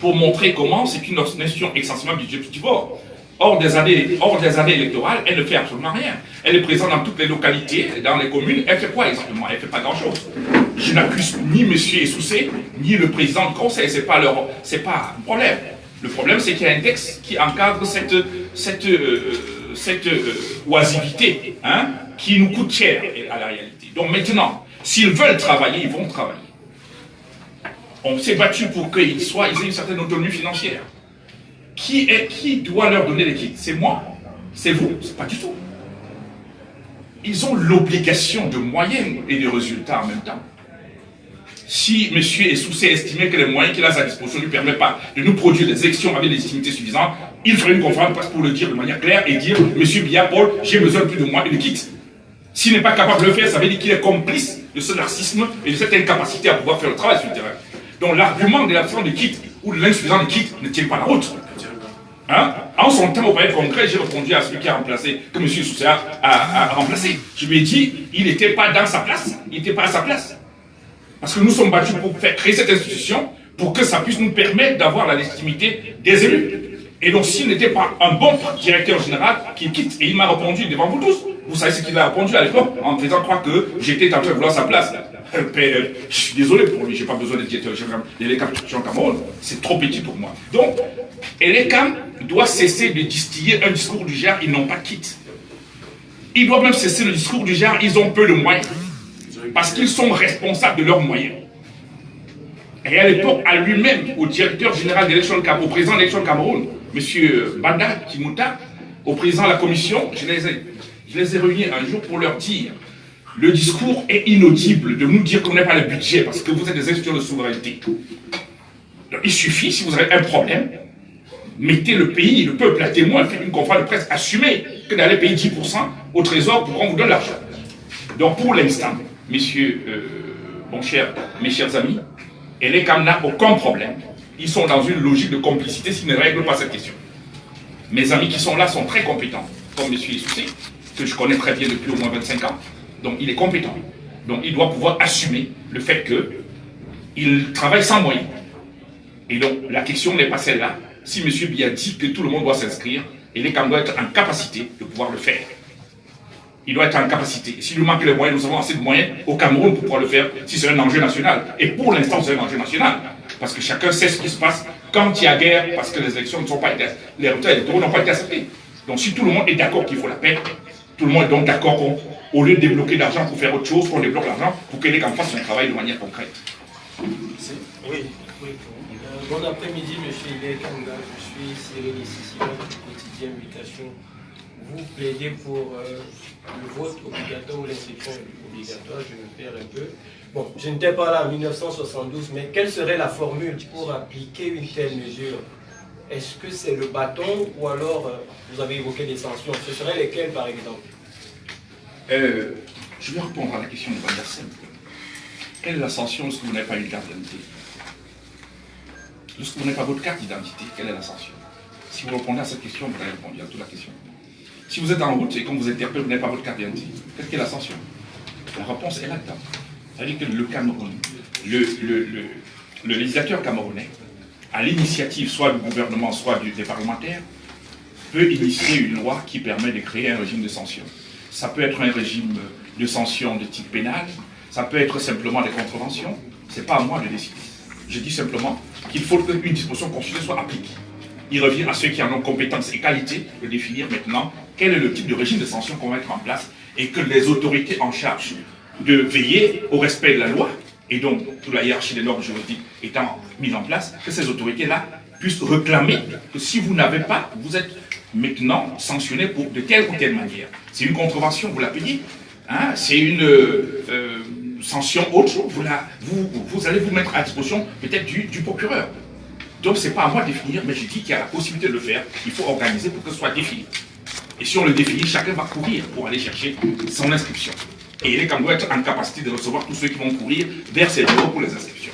pour montrer comment c'est une institution essentiellement budgétivore. Hors des années électorales, elle ne fait absolument rien. Elle est présente dans toutes les localités, dans les communes. Elle fait quoi exactement? Elle ne fait pas grand-chose. Je n'accuse ni M. Essoussé, ni le président du conseil. C'est pas un problème. Le problème, c'est qu'il y a un texte qui encadre cette oisivité, hein, qui nous coûte cher à la réalité. Donc maintenant, s'ils veulent travailler, ils vont travailler. On s'est battu pour qu'ils aient une certaine autonomie financière. Qui doit leur donner les kits? C'est moi? C'est vous? C'est pas du tout. Ils ont l'obligation de moyens et de résultats en même temps. Si M. Essoussé estimait que les moyens qu'il a à sa disposition ne lui permettent pas de nous produire des élections avec des légitimités suffisantes, il ferait une conférence pour le dire de manière claire et dire « M. Biya-Paul, j'ai besoin de plus de moi et de kits ». S'il n'est pas capable de le faire, ça veut dire qu'il est complice de ce narcissisme et de cette incapacité à pouvoir faire le travail sur le terrain. Donc l'argument de l'absence de kits ou de l'insuffisance de kits ne tient pas la route. Hein? En son temps, au palais de congrès, j'ai répondu à celui qui a remplacé, que M. Soussa a remplacé. Je lui ai dit, il n'était pas dans sa place, il n'était pas à sa place. Parce que nous sommes battus pour faire créer cette institution, pour que ça puisse nous permettre d'avoir la légitimité des élus. Et donc, s'il n'était pas un bon directeur général, qu'il quitte. Et il m'a répondu devant vous tous. Vous savez ce qu'il a répondu à l'époque, en me faisant croire que j'étais en train de vouloir sa place. je suis désolé pour lui, je n'ai pas besoin d'être directeur général de l'ELECAM Cameroun, c'est trop petit pour moi. Donc, l'ELECAM doit cesser de distiller un discours du genre, ils n'ont pas de kit. Ils doivent même cesser le discours du genre, ils ont peu de moyens. Parce qu'ils sont responsables de leurs moyens. Et à l'époque, à lui-même, au directeur général de l'élection Cameroun, au président de l'élection Cameroun, M. Banda Kimouta, au président de la commission, je les ai réunis un jour pour leur dire le discours est inaudible de nous dire qu'on n'a pas le budget parce que vous êtes des institutions de souveraineté. Donc, il suffit, si vous avez un problème, mettez le pays, le peuple à témoin, faites une conférence de presse, assumez que d'aller payer 10% au trésor pour qu'on vous donne l'argent. Donc pour l'instant, messieurs, mes chers amis, et l'ELECAM n'a aucun problème. Ils sont dans une logique de complicité s'ils ne règlent pas cette question. Mes amis qui sont là sont très compétents, comme M. Issoussi, que je connais très bien depuis au moins 25 ans. Donc il est compétent. Donc il doit pouvoir assumer le fait qu'il travaille sans moyens. Et donc la question n'est pas celle-là. Si M. Biya dit que tout le monde doit s'inscrire, l'ELECAM doit être en capacité de pouvoir le faire. Il doit être en capacité. S'il lui manque les moyens, nous avons assez de moyens au Cameroun pour pouvoir le faire si c'est un enjeu national. Et pour l'instant, c'est un enjeu national. Parce que chacun sait ce qui se passe quand il y a guerre, parce que les élections ne sont pas été, les résultats électoraux n'ont pas été acceptés. Donc si tout le monde est d'accord qu'il faut la paix, tout le monde est donc d'accord qu'au lieu de débloquer l'argent pour faire autre chose, qu'on débloque l'argent pour que l'ELECAM fasse son travail de manière concrète. Oui. Bon après-midi, M. Ile Kanga. Je suis Cyril Ississima du quotidien Mutation. Vous plaidez pour le vote obligatoire ou l'inscription obligatoire, je me perds un peu. Bon, je n'étais pas là en 1972, mais quelle serait la formule pour appliquer une telle mesure? Est-ce que c'est le bâton ou alors vous avez évoqué des sanctions? Ce seraient lesquelles par exemple? Je vais répondre à la question de manière simple. Quelle est la sanction lorsque vous n'avez pas une carte d'identité? Lorsque vous n'avez pas votre carte d'identité, quelle est la sanction? Si vous répondez à cette question, vous avez répondu à toute la question. Si vous êtes en route et qu'on vous interpelle, vous n'avez pas votre carte d'identité, qu'est-ce qu'est la sanction? La réponse est là-dedans. C'est-à-dire que le Cameroun, le législateur camerounais, à l'initiative soit du gouvernement, soit des parlementaires, peut initier une loi qui permet de créer un régime de sanctions. Ça peut être un régime de sanctions de type pénal, ça peut être simplement des contraventions, ce n'est pas à moi de décider. Je dis simplement qu'il faut qu'une disposition constitutionnelle soit appliquée. Il revient à ceux qui en ont compétence et qualité de définir maintenant quel est le type de régime de sanctions qu'on va mettre en place et que les autorités en charge de veiller au respect de la loi, et donc toute la hiérarchie des normes juridiques étant mise en place, que ces autorités-là puissent réclamer que si vous n'avez pas, vous êtes maintenant sanctionné pour de telle ou telle manière. C'est une contravention, vous la payez, hein, c'est une sanction autre chose, vous allez vous mettre à disposition peut-être du procureur. Donc ce n'est pas à moi de définir, mais je dis qu'il y a la possibilité de le faire, il faut organiser pour que ce soit défini. Et si on le définit, chacun va courir pour aller chercher son inscription. Et l'ELECAM doit être en capacité de recevoir tous ceux qui vont courir vers ces bureaux pour les inscriptions.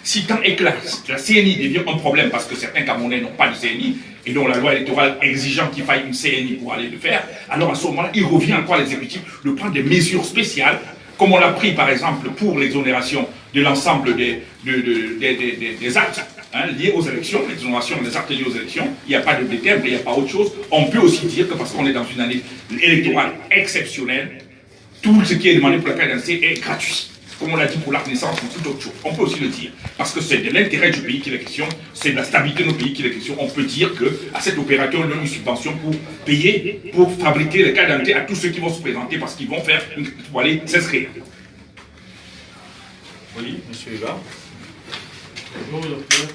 Si tant est que la CNI devient un problème parce que certains Camerounais n'ont pas de CNI, et dont la loi électorale exigeant qu'il faille une CNI pour aller le faire, alors à ce moment-là, il revient encore à l'exécutif de prendre des mesures spéciales, comme on l'a pris par exemple pour l'exonération de l'ensemble des actes liés aux élections, l'exonération des actes liés aux élections, il n'y a pas de déterme, il n'y a pas autre chose. On peut aussi dire que parce qu'on est dans une année électorale exceptionnelle, tout ce qui est demandé pour la carte d'identité est gratuit. Comme on l'a dit pour la renaissance ou toute autre chose. On peut aussi le dire. Parce que c'est de l'intérêt du pays qu'il est question, c'est de la stabilité de notre pays qu'il est question. On peut dire qu'à cet opérateur, on donne une subvention pour payer, pour fabriquer les cartes d'identité à tous ceux qui vont se présenter parce qu'ils vont faire pour aller s'inscrire. Oui, monsieur Eba. Bonjour docteur,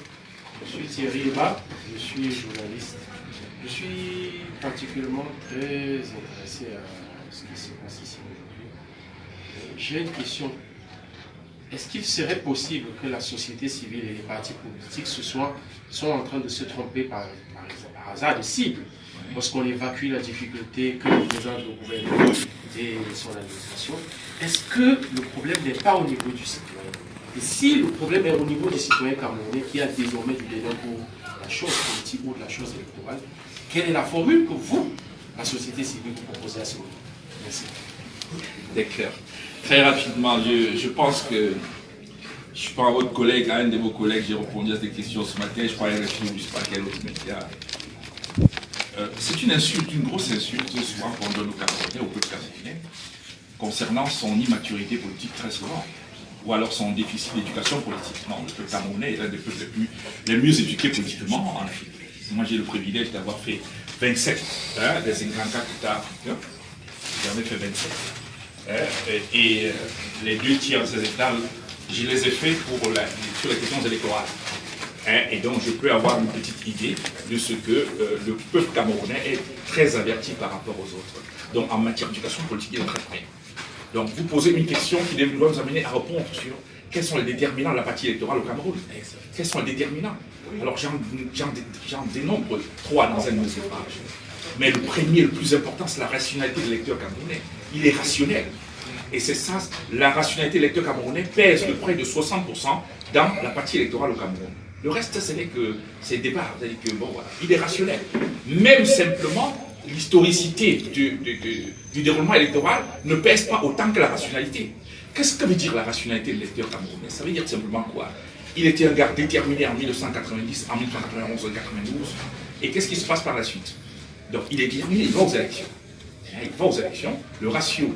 je suis Thierry Eba, je suis journaliste. Je suis particulièrement très intéressé à ce qui se passe ici aujourd'hui. J'ai une question. Est-ce qu'il serait possible que la société civile et les partis politiques soient en train de se tromper par hasard de cible lorsqu'on évacue la difficulté que représente le gouvernement et son administration? Est-ce que le problème n'est pas au niveau du citoyen? Et si le problème est au niveau du citoyen camerounais qui a désormais du dédain pour la chose politique ou de la chose électorale, quelle est la formule que vous, la société civile, vous proposez à ce moment? Merci. D'accord. Très rapidement, je pense que je prends à votre collègue, à un de vos collègues, j'ai répondu à cette question ce matin, je crois à RFI, je ne sais pas quel autre média. C'est une insulte, une grosse insulte, souvent qu'on donne aux Camerounais, au peuple camerounais, concernant son immaturité politique très souvent. ou alors son déficit d'éducation politique. Non, le peuple camerounais est l'un des peuples les mieux éduqués politiquement en Afrique. Moi, j'ai le privilège d'avoir fait 27 des 54 États africains. J'en ai fait 27. Et les 2 tiers de ces États, je les ai faits sur les questions électorales. Et donc, je peux avoir une petite idée de ce que le peuple camerounais est très averti par rapport aux autres. Donc, en matière d'éducation politique, il est très près. Donc, vous posez une question qui doit nous amener à répondre sur quels sont les déterminants de la partie électorale au Cameroun. Quels sont les déterminants? Alors, j'en dénombre 3 dans un de mes ouvrages. Mais le premier, le plus important, c'est la rationalité de l'électeur camerounais. Il est rationnel. Et c'est ça, la rationalité de l'électeur camerounais pèse de près de 60% dans la partie électorale au Cameroun. Le reste, ce n'est que ces débats. C'est-à-dire que, bon, voilà, il est rationnel. Même simplement, l'historicité du déroulement électoral ne pèse pas autant que la rationalité. Qu'est-ce que veut dire la rationalité de l'électeur camerounais? Ça veut dire simplement quoi? Il était un gars déterminé en 1990, en 1991, en 1992. Et qu'est-ce qui se passe par la suite? Donc, il est déterminé, il va aux élections. Il va aux élections. Le ratio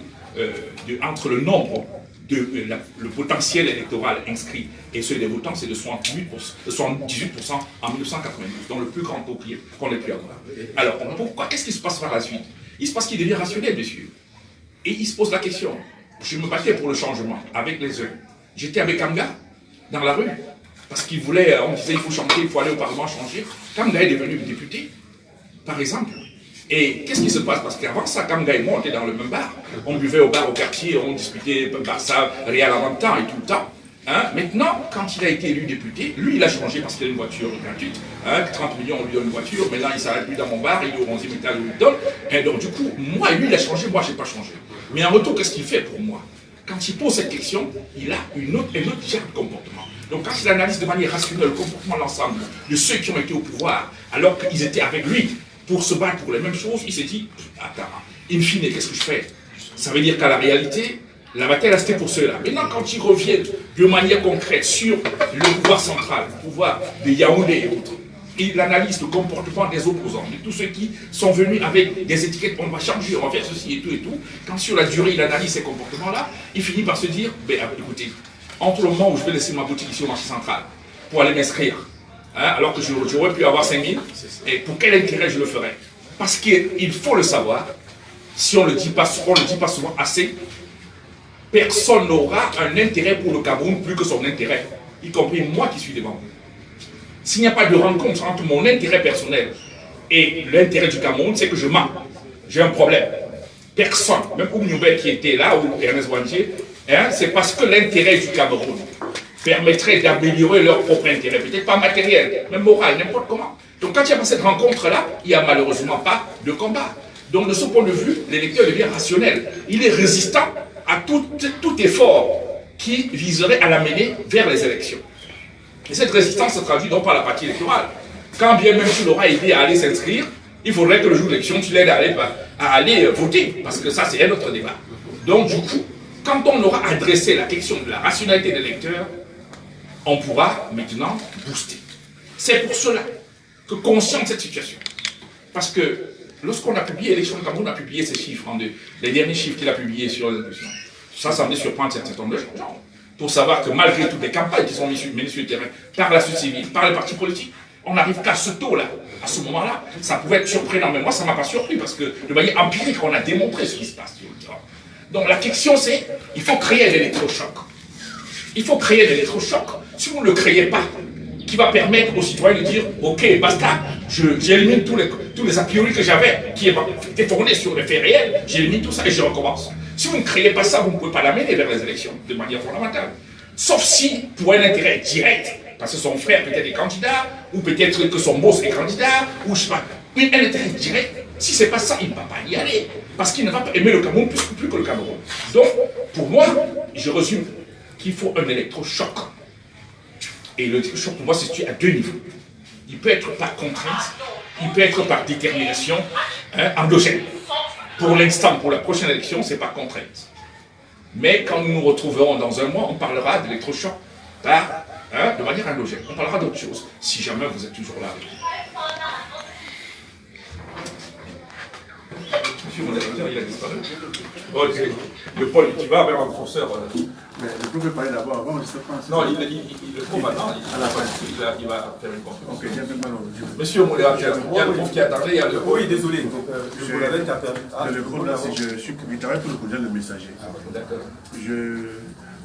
entre le nombre le potentiel électoral inscrit et celui des votants, c'est de 78% en 1992, donc le plus grand taux qu'on ait pu avoir. Alors, pourquoi? Qu'est-ce qui se passe par la suite? Il se passe qu'il devient rationnel, monsieur. Et il se pose la question. Je me battais pour le changement avec les uns. J'étais avec Kamga dans la rue, parce qu'il voulait, on disait il faut changer, il faut aller au Parlement changer. Kamga est devenu député, par exemple. Et qu'est-ce qui se passe? Parce qu'avant ça, Kamga et moi, on était dans le même bar. On buvait au bar au quartier, on discutait Barça, Real avant le temps et tout le temps. Hein? Maintenant, quand il a été élu député, lui, il a changé parce qu'il a une voiture gratuite. 30 millions, on lui donne une voiture. Maintenant, il ne s'arrête plus dans mon bar, il est au 11e étage, on lui donne. Et donc, du coup, moi, lui, il a changé, moi, je n'ai pas changé. Mais en retour, qu'est-ce qu'il fait pour moi? Quand il pose cette question, il a un autre genre de comportement. Donc, quand il analyse de manière rationnelle le comportement de l'ensemble de ceux qui ont été au pouvoir, alors qu'ils étaient avec lui, pour se battre pour les mêmes choses, il s'est dit, attends, in fine, qu'est-ce que je fais? Ça veut dire qu'à la réalité, la bataille restait pour ceux-là. Maintenant, quand ils reviennent de manière concrète sur le pouvoir central, le pouvoir de Yaoundé et autres, il analyse le comportement des opposants, de tous ceux qui sont venus avec des étiquettes, on va changer, on va faire ceci et tout, quand sur la durée il analyse ces comportements-là, il finit par se dire, ben, écoutez, entre le moment où je vais laisser ma boutique ici au marché central, pour aller m'inscrire, alors que j'aurais pu avoir 5 000, et pour quel intérêt je le ferais? Parce qu'il faut le savoir, si on ne le dit pas souvent assez, personne n'aura un intérêt pour le Cameroun plus que son intérêt, y compris moi qui suis devant vous. S'il n'y a pas de rencontre entre mon intérêt personnel et l'intérêt du Cameroun, c'est que je mens. J'ai un problème. Personne, même Oumnoubel qui était là, ou Ernest Wantier, c'est parce que l'intérêt du Cameroun permettrait d'améliorer leur propre intérêt, peut-être pas matériel, même moral, n'importe comment. Donc quand il n'y a pas cette rencontre-là, il n'y a malheureusement pas de combat. Donc de ce point de vue, l'électeur devient rationnel. Il est résistant à tout effort qui viserait à l'amener vers les élections. Et cette résistance se traduit donc par la partie électorale. Quand bien même tu l'auras aidé à aller s'inscrire, il faudrait que le jour de l'élection, tu l'aides à aller voter, parce que ça c'est un autre débat. Donc du coup, quand on aura adressé la question de la rationalité des électeurs, on pourra maintenant booster. C'est pour cela que, conscient de cette situation, parce que lorsqu'on a publié, l'élection de Cameroun a publié ces chiffres, les derniers chiffres qu'il a publiés sur les élections, ça semblait surprendre certains nombre de gens, pour savoir que malgré toutes les campagnes qui sont menées sur le terrain, par la société civile, par les partis politiques, on n'arrive qu'à ce taux-là, à ce moment-là, ça pouvait être surprenant, mais moi ça ne m'a pas surpris, parce que de manière empirique, on a démontré ce qui se passe sur le terrain. Donc la question c'est, il faut créer un électrochoc. Il faut créer un électrochoc, si vous ne le créez pas, qui va permettre aux citoyens de dire, ok, basta, j'élimine tous les a priori que j'avais, qui étaient fondés sur les faits réels, j'élimine tout ça et je recommence. Si vous ne créez pas ça, vous ne pouvez pas l'amener vers les élections, de manière fondamentale. Sauf si, pour un intérêt direct, parce que son frère peut-être est candidat, ou peut-être que son boss est candidat, ou je sais pas, mais un intérêt direct, si c'est pas ça, il ne va pas y aller, parce qu'il ne va pas aimer le Cameroun plus que le Cameroun. Donc, pour moi, je résume qu'il faut un électrochoc. Et le électrochoc, pour moi, se situe à 2 niveaux. Il peut être par contrainte, il peut être par détermination endogène. Pour l'instant, pour la prochaine élection, c'est par contrainte. Mais quand nous nous retrouverons dans un mois, on parlera d'électrochoc de manière endogène. On parlera d'autre chose, si jamais vous êtes toujours là avec nous. Monsieur mon directeur, il a disparu. Oh, le Paul, tu vas vers un professeur. Mais le prof peut parler d'abord, avant, je ne sais pas. Non, il le trouve maintenant, à la fin, il va faire une conférence. Ok, gentlemen. Monsieur le modérateur, il y a le prof qui attendait, il y a le... Oui, désolé. Donc, le collègue qui a permis. Le groupe là, c'est je travaille pour le projet Le Messager. D'accord.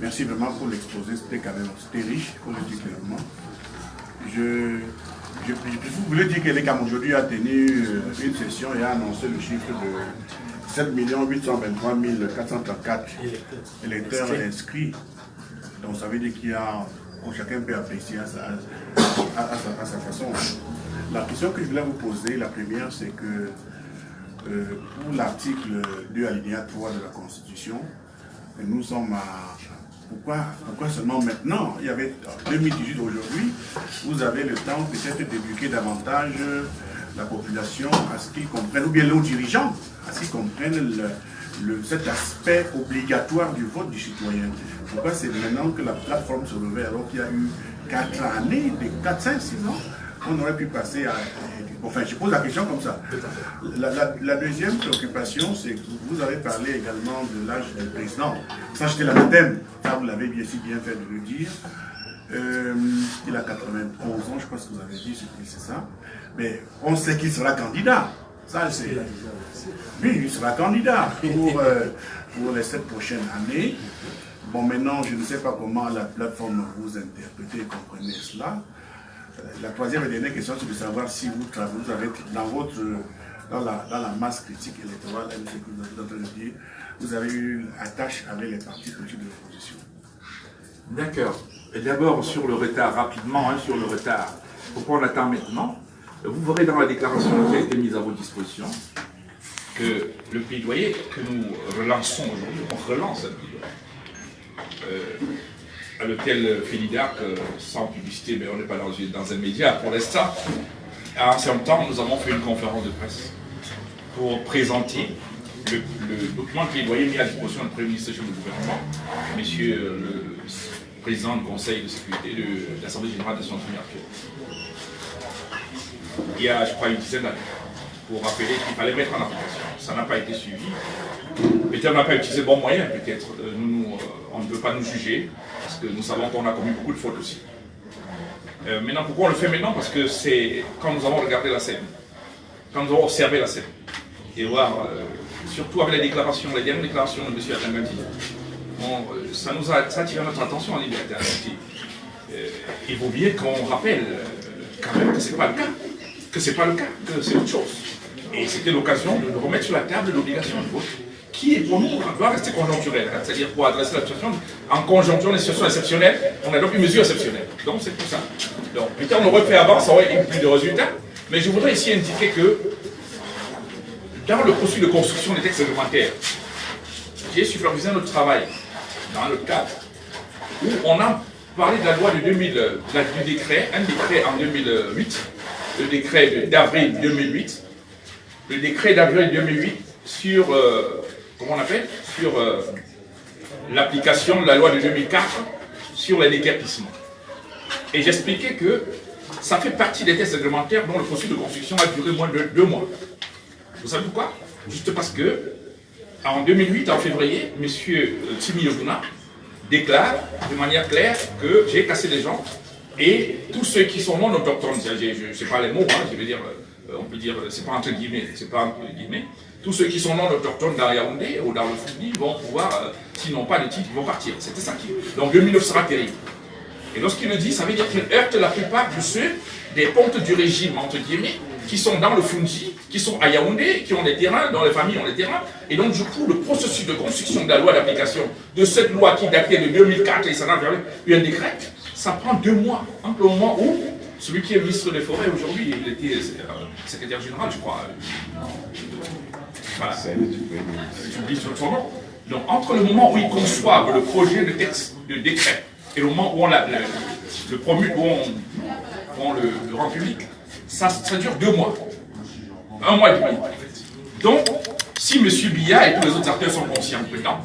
Merci vraiment pour l'exposé, c'était riche, pour le dire clairement. Vous voulez dire que l'ECAM aujourd'hui a tenu une session et a annoncé le chiffre de 7 823 434 électeurs inscrits. Donc ça veut dire qu'il y a, chacun peut apprécier à sa façon. La question que je voulais vous poser, la première, c'est que pour l'article 2 alinéa 3 de la Constitution, nous sommes à... Pourquoi seulement maintenant? Il y avait 2018 aujourd'hui, vous avez le temps peut-être d'éduquer davantage la population à ce qu'ils comprennent, ou bien nos dirigeants, à ce qu'ils comprennent cet aspect obligatoire du vote du citoyen. Pourquoi c'est maintenant que la plateforme se levait alors qu'il y a eu 4 années, 4, 5, 6 ans, on aurait pu passer à... Enfin, je pose la question comme ça. La deuxième préoccupation, c'est que vous avez parlé également de l'âge du président. Ça, c'était l'anathème. Ça, vous l'avez bien fait de le dire. Il a 91 ans, je pense que vous avez dit, c'est ça. Mais on sait qu'il sera candidat. Ça, c'est... Oui, il sera candidat pour les 7 prochaines années. Bon, maintenant, je ne sais pas comment la plateforme vous interprétez et comprenez cela. La troisième et dernière question, c'est de savoir si vous avez dans la masse critique électorale, ce que vous êtes en train de dire, vous avez eu attache avec les partis politiques de l'opposition. D'accord. Et d'abord, sur le retard, rapidement, sur le retard. Pourquoi on attend maintenant? Vous verrez dans la déclaration qui a été mise à vos dispositions que le plaidoyer que nous relançons aujourd'hui, on relance un plaidoyer. À lequel Félidac, sans publicité, mais on n'est pas dans un média pour l'instant, à un certain temps, nous avons fait une conférence de presse pour présenter le document de plaidoyer mis à disposition du Premier ministre chef du gouvernement, monsieur le président du Conseil de sécurité de l'Assemblée générale des Nations unies. Il y a, je crois, une dizaine d'années, pour rappeler qu'il fallait mettre en application. Ça n'a pas été suivi. Peut-être on n'a pas utilisé bon moyen, peut-être. On ne peut pas nous juger, parce que nous savons qu'on a commis beaucoup de fautes aussi. Maintenant, pourquoi on le fait maintenant? Parce que c'est quand nous avons regardé la scène, quand nous avons observé la scène, et voir, surtout avec les dernières déclarations de M. Atangati, ça a attiré notre attention en liberté. Il vaut bien qu'on rappelle quand même que ce n'est pas le cas, que c'est autre chose. Et c'était l'occasion de remettre sur la table l'obligation de vote, qui est pour nous, doit rester conjoncturelle. C'est-à-dire pour adresser la situation en conjoncture, les situations exceptionnelles, on adopte une mesure exceptionnelle. Donc c'est pour ça. Donc peut-être on aurait fait avant, ça aurait eu plus de résultats. Mais je voudrais ici indiquer que dans le processus de construction des textes réglementaires, j'ai supervisé notre travail dans le cadre où on a parlé de la loi de du décret, un décret en 2008, le décret d'avril 2008, le décret d'avril 2008 sur, comment on appelle, sur l'application de la loi de 2004 sur les déguerpissements. Et j'expliquais que ça fait partie des textes réglementaires dont le processus de construction a duré moins de 2 mois. Vous savez pourquoi? Juste parce que, en 2008, en février, M. Timi Yoguna déclare de manière claire que j'ai cassé des gens et tous ceux qui sont non autochtones, je ne sais pas les mots, je veux dire, on peut dire, c'est pas entre guillemets, tous ceux qui sont non autochtones dans Yaoundé ou dans le Foudi vont pouvoir, s'ils n'ont pas de titre, ils vont partir. C'était ça qui. Donc 2009 sera terrible. Et lorsqu'il le dit, ça veut dire qu'il heurte la plupart de ceux des pontes du régime, entre guillemets, qui sont dans le Fondi, qui sont à Yaoundé, qui ont des terrains, dont les familles ont des terrains. Et donc, du coup, le processus de construction de la loi d'application de cette loi qui datait de 2004 et ça n'a eu un décret, ça prend 2 mois, entre le moment où celui qui est ministre des Forêts aujourd'hui, il était secrétaire général, je crois. Voilà. J'oublie son nom. Donc, entre le moment où ils conçoivent le projet de texte, de décret, et le moment où on le promulgue, où on le rend public, ça dure 2 mois. 1 mois et demi. Donc, si M. Biya et tous les autres acteurs sont conscients maintenant,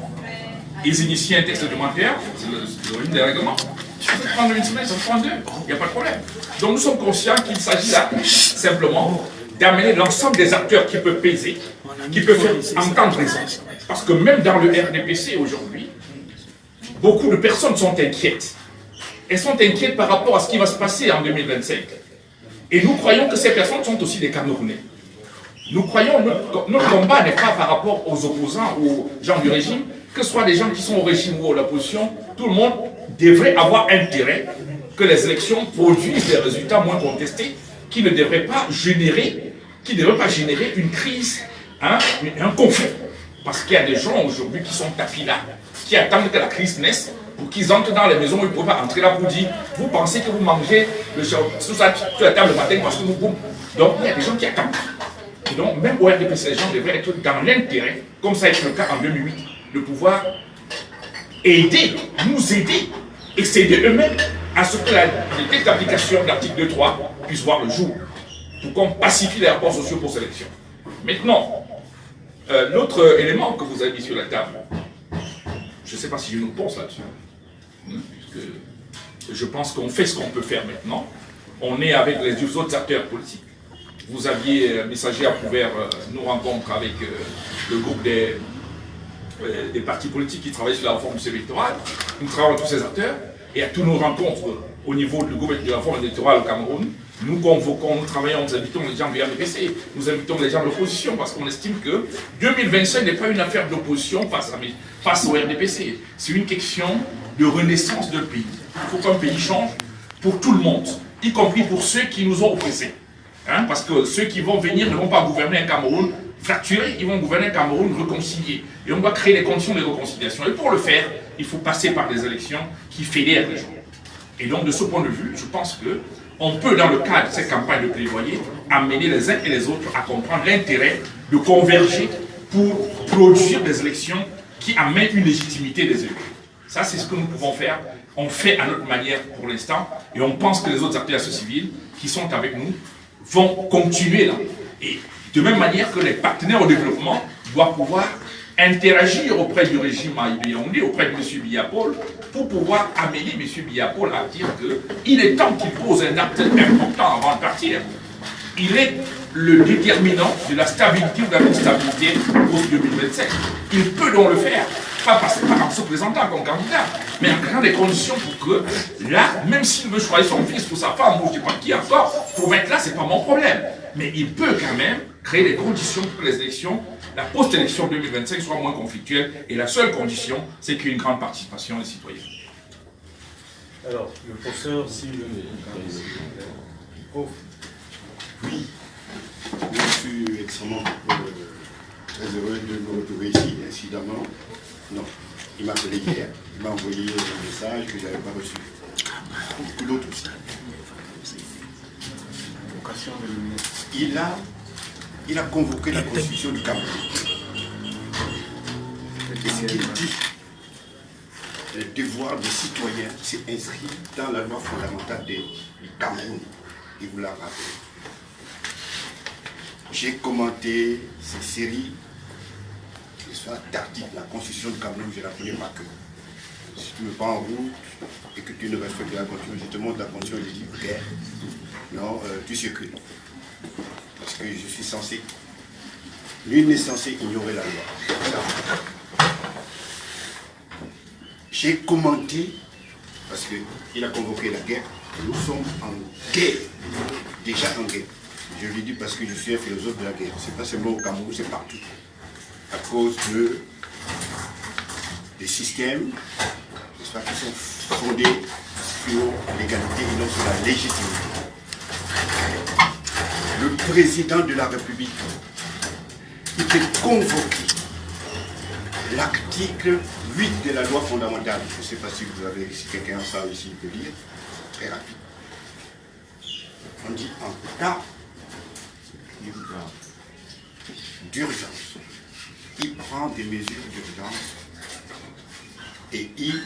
ils initient un texte réglementaire, c'est l'origine des règlements, ça peut prendre une semaine, ça peut prendre 2, il n'y a pas de problème. Donc nous sommes conscients qu'il s'agit là, simplement, d'amener l'ensemble des acteurs qui peuvent peser, qui peuvent faire entendre raison. Parce que même dans le RDPC aujourd'hui, beaucoup de personnes sont inquiètes. Elles sont inquiètes par rapport à ce qui va se passer en 2025. Et nous croyons que ces personnes sont aussi des Camerounais. Nous croyons que notre combat n'est pas par rapport aux opposants ou aux gens du régime, que ce soit des gens qui sont au régime ou à l'opposition, tout le monde devrait avoir intérêt que les élections produisent des résultats moins contestés, qui ne devraient pas générer, une crise, un conflit. Parce qu'il y a des gens aujourd'hui qui sont tapis là, qui attendent que la crise naisse, pour qu'ils entrent dans les maisons où ils ne peuvent pas entrer là pour dire, vous pensez que vous mangez le sur la table le matin parce que vous... Donc il y a des gens qui attendent. Et donc même au RDPC, les gens devraient être dans l'intérêt, comme ça a été le cas en 2008, de pouvoir aider, nous aider, et s'aider eux-mêmes à ce que les textes d'application de l'article 2.3 puissent voir le jour, pour qu'on pacifie les rapports sociaux pour sélection. Maintenant, l'autre élément que vous avez mis sur la table, je ne sais pas si je nous pense là-dessus, puisque je pense qu'on fait ce qu'on peut faire maintenant. On est avec les autres acteurs politiques. Vous aviez, Messager a ouvert nos rencontres avec le groupe des partis politiques qui travaillent sur la réforme du système électoral. Nous travaillons avec tous ces acteurs, et à toutes nos rencontres au niveau du groupe de la réforme électorale au Cameroun, nous convoquons, nous travaillons, nous invitons les gens du RDPC, nous invitons les gens de l'opposition, parce qu'on estime que 2025 n'est pas une affaire d'opposition face au RDPC. C'est une question de renaissance de pays. Il faut qu'un pays change pour tout le monde, y compris pour ceux qui nous ont oppressés. Parce que ceux qui vont venir ne vont pas gouverner un Cameroun fracturé, ils vont gouverner un Cameroun réconcilié. Et on doit créer les conditions de réconciliation. Et pour le faire, il faut passer par des élections qui fédèrent les gens. Et donc, de ce point de vue, je pense qu'on peut, dans le cadre de cette campagne de plaidoyer, amener les uns et les autres à comprendre l'intérêt de converger pour produire des élections qui amènent une légitimité des élus. Ça, c'est ce que nous pouvons faire. On fait à notre manière pour l'instant, et on pense que les autres acteurs de la société civile qui sont avec nous vont continuer là. Et de même manière que les partenaires au développement doivent pouvoir interagir auprès du régime de Yaoundé, auprès de M. Biya-Paul, pour pouvoir amener M. Biya-Paul à dire qu'il est temps qu'il pose un acte important avant de partir. Il est le déterminant de la stabilité ou de la non-stabilité pour 2027. Il peut donc le faire, pas en se présentant comme candidat, mais en créant des conditions pour que, là, même s'il veut choisir son fils ou sa femme, ou je ne sais pas qui encore, pour mettre là, ce n'est pas mon problème. Mais il peut quand même créer des conditions pour que les élections, la post-élection 2025 soit moins conflictuelle. Et la seule condition, c'est qu'il y ait une grande participation des citoyens. Alors, le professeur, si je Oui, je suis extrêmement très heureux de me retrouver ici, incidemment. Non, il m'a appelé hier, il m'a envoyé un message que je n'avais pas reçu. Beaucoup d'autres aussi. Il a convoqué la Constitution du Cameroun. Et ce qu'il dit, le devoir des citoyens, c'est inscrit dans la loi fondamentale du Cameroun. Il vous l'a rappelé. J'ai commenté ces séries d'articles, la Constitution du Cameroun, je ne la connais pas que. Si tu me prends en route et que tu ne respectes la Constitution, je te montre la Constitution et je dis, ok, non, tu circules. Parce que je suis censé, nul n'est censé ignorer la loi. J'ai commenté, parce qu'il a convoqué la guerre, nous sommes en guerre, déjà en guerre. Je lui dis parce que je suis un philosophe de la guerre. Ce n'est pas seulement au Cameroun, c'est partout. À cause des systèmes qui sont fondés sur l'égalité et non sur la légitimité. Le président de la République, il peut convoquer l'article 8 de la loi fondamentale. Je ne sais pas si vous avez, si quelqu'un a ça ici, il peut lire. Très rapide. On dit en cas d'urgence, il prend des mesures d'urgence et il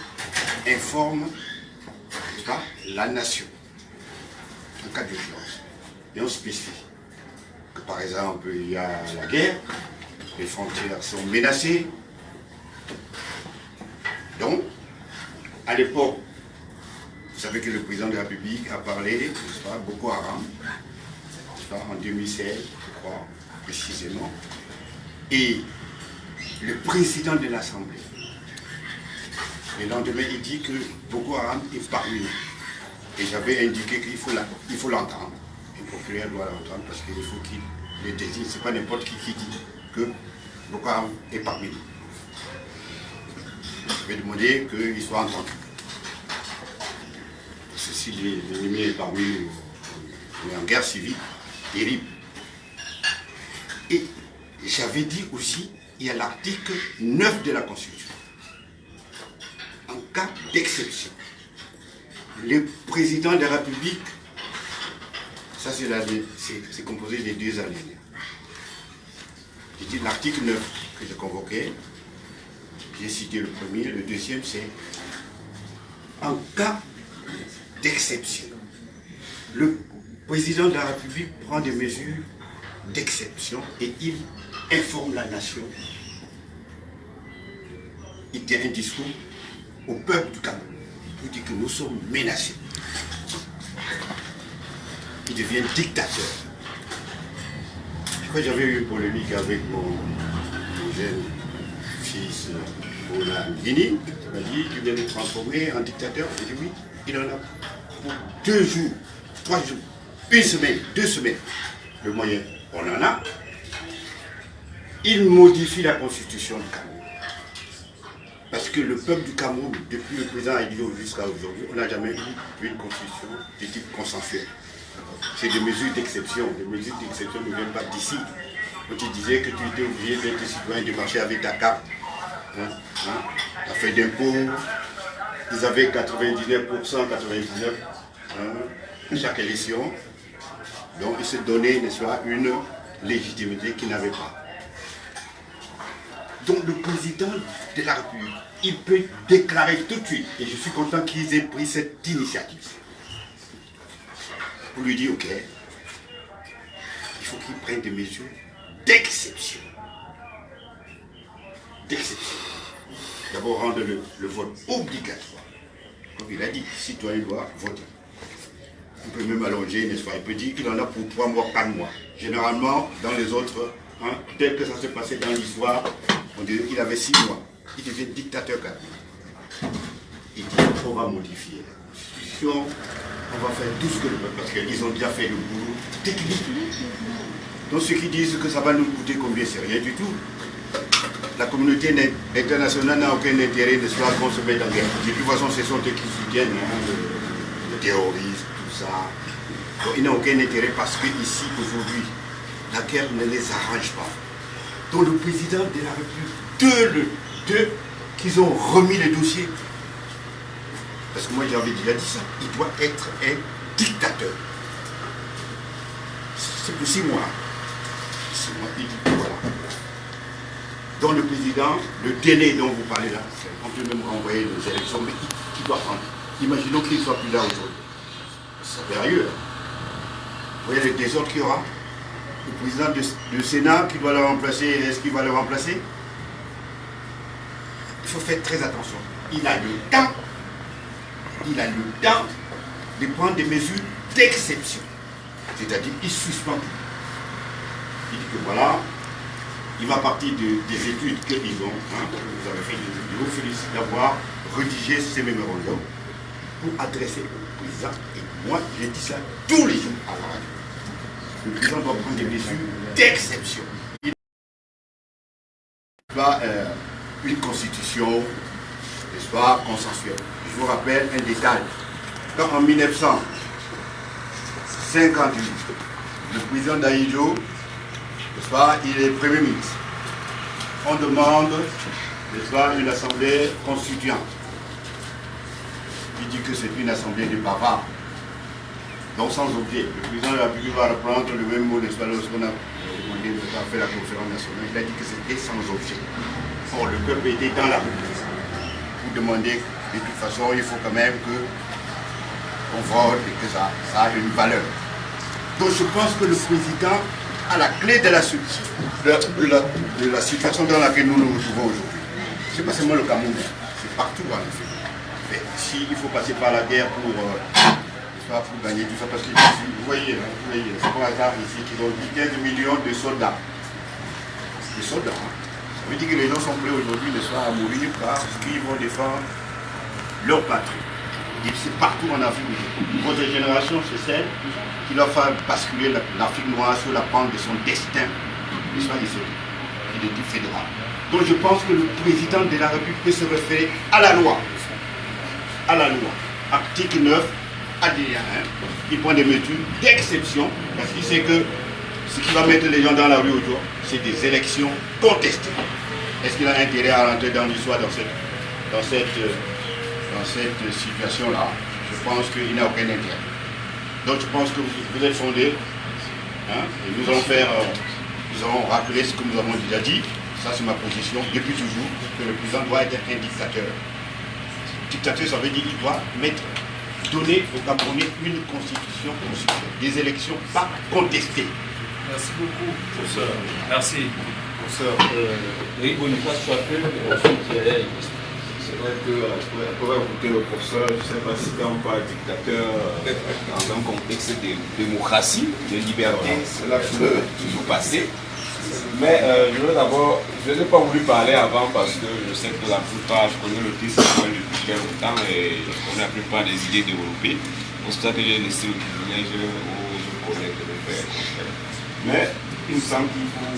informe la nation en cas d'urgence. Et on spécifie que par exemple il y a la guerre, les frontières sont menacées. Donc, à l'époque, vous savez que le président de la République a parlé, Boko Haram, en 2016, je crois, précisément. Et le président de l'Assemblée Le lendemain, il dit que Boko Haram est parmi nous. Et j'avais indiqué qu'il faut l'entendre. Le procureur doit l'entendre parce qu'il faut qu'il le désigne. Ce n'est pas n'importe qui dit que Boko Haram est parmi nous. Je vais demander qu'il soit entendu. Parce que si l'ennemi est parmi nous, on est en guerre civile, terrible. Et j'avais dit aussi, il y a l'article 9 de la Constitution. En cas d'exception, le président de la République, ça c'est composé des deux alinéas. J'ai dit l'article 9 que j'ai convoqué, j'ai cité le premier, le deuxième c'est en cas d'exception. Le président de la République prend des mesures d'exception et il informe la nation. Il tient un discours au peuple du Cameroun pour dire que nous sommes menacés. Il devient dictateur. Je crois que j'avais eu une polémique avec mon jeune fils Bona Guini. Il m'a dit qu'il vient de transformer en dictateur. J'ai dit oui, il en a pour 2 jours, 3 jours, 1 semaine, 2 semaines. Le moyen, on en a. Il modifie la constitution du Cameroun. Parce que le peuple du Cameroun, depuis le président Aïdjo jusqu'à aujourd'hui, on n'a jamais eu une constitution de type consensuel. C'est des mesures d'exception. Les mesures d'exception ne viennent pas d'ici. Quand tu disais que tu étais obligé d'être citoyen, de marcher avec ta carte, ta feuille d'impôt, ils avaient 99%, 99%, chaque élection. Donc ils se donnaient, n'est-ce pas, une légitimité qu'ils n'avaient pas. Donc le président de la République, il peut déclarer tout de suite, et je suis content qu'ils aient pris cette initiative, pour lui dire, ok, il faut qu'il prenne des mesures d'exception. D'exception. D'abord rendre le vote obligatoire. Comme il a dit, le citoyen doit voter. On peut même allonger, n'est-ce pas? Il peut dire qu'il en a pour 3 mois, 4 mois. Généralement, dans les autres, tel que ça s'est passé dans l'histoire, on dirait qu'il avait 6 mois. Il devient dictateur quand même. Il dit on va modifier la constitution, on va faire tout ce que le peuple, parce qu'ils ont déjà fait le boulot technique. Donc ceux qui disent que ça va nous coûter combien, c'est rien du tout. La communauté internationale n'a aucun intérêt, n'est-ce pas, qu'on se mette en guerre. De toute façon, ce sont eux qui soutiennent le terrorisme, tout ça. Donc ils n'ont aucun intérêt parce qu'ici, aujourd'hui, la guerre ne les arrange pas. Donc le président de la République, qu'ils ont remis le dossier. Parce que moi j'avais déjà dit ça, il doit être un dictateur. C'est pour 6 mois. 6 mois, il dit voilà. Donc le président, le délai dont vous parlez là, on peut même renvoyer les élections, mais qui doit prendre. Imaginons qu'il ne soit plus là aujourd'hui. C'est sérieux. Vous voyez le désordre qu'il y aura. Le président du Sénat qui doit le remplacer, est-ce qu'il va le remplacer? Il faut faire très attention. Il a le temps de prendre des mesures d'exception. C'est-à-dire, il suspend. Il dit que voilà, il va partir des études qu'ils ont, vous avez fait des études, je vous félicite d'avoir rédigé ces mémorandums pour adresser au président. Et moi, j'ai dit ça tous les jours à la radio. Le président doit prendre des mesures d'exception. Il va une constitution, n'est-ce pas, consensuelle. Je vous rappelle un détail. Quand en 1958, le président d'Aïdjo, n'est-ce pas, il est Premier ministre. On demande, n'est-ce pas, une assemblée constituante. Il dit que c'est une assemblée de bavards. Donc sans objet. Le président de la République va reprendre le même mot, n'est-ce pas, lorsqu'on a demandé de faire la conférence nationale. Il a dit que c'était sans objet. Or, le peuple était dans la rue. Vous demandez, de toute façon, il faut quand même qu'on vote et que ça a une valeur. Donc je pense que le président a la clé de la situation dans laquelle nous nous retrouvons aujourd'hui. Ce n'est pas seulement le Cameroun, c'est partout en effet. Mais s'il faut passer par la guerre pour gagner tout ça, parce que vous voyez, c'est pas hasard ici qu'ils ont dit 15 millions de soldats. Des soldats. Ça veut dire que les gens sont prêts aujourd'hui, ne soient à mourir parce qu'ils vont défendre leur patrie. Et c'est partout en Afrique. Votre génération, c'est celle qui leur fait basculer l'Afrique noire sur la pente de son destin. Il est du fédéral. Donc je pense que le président de la République peut se référer à la loi. À la loi. Article 9, alinéa 1. Il prend des mesures d'exception parce qu'il sait que ce qui va mettre les gens dans la rue aujourd'hui, c'est des élections contestées. Est-ce qu'il a intérêt à rentrer dans l'histoire dans cette situation-là? Je pense qu'il n'a aucun intérêt. Donc je pense que vous êtes fondés. Hein, et nous allons rappeler ce que nous avons déjà dit. Ça c'est ma position depuis toujours, que le président doit être un dictateur. Dictateur, ça veut dire qu'il doit donner aux Camerounais une constitution, des élections pas contestées. Merci beaucoup, professeur. Merci. Professeur, Eric Boniface Chapelle, c'est vrai qu'après écouter le professeur, je ne sais pas si quand on parle dictateur dans un contexte de démocratie, de liberté, cela peut toujours passer. Mais je n'ai pas voulu parler avant parce que je sais que la plupart, je connais le titre depuis très longtemps et je connais la plupart des idées développées. C'est pour ça que j'ai laissé le privilège aux collègues de le faire. Mais il me semble qu'il faut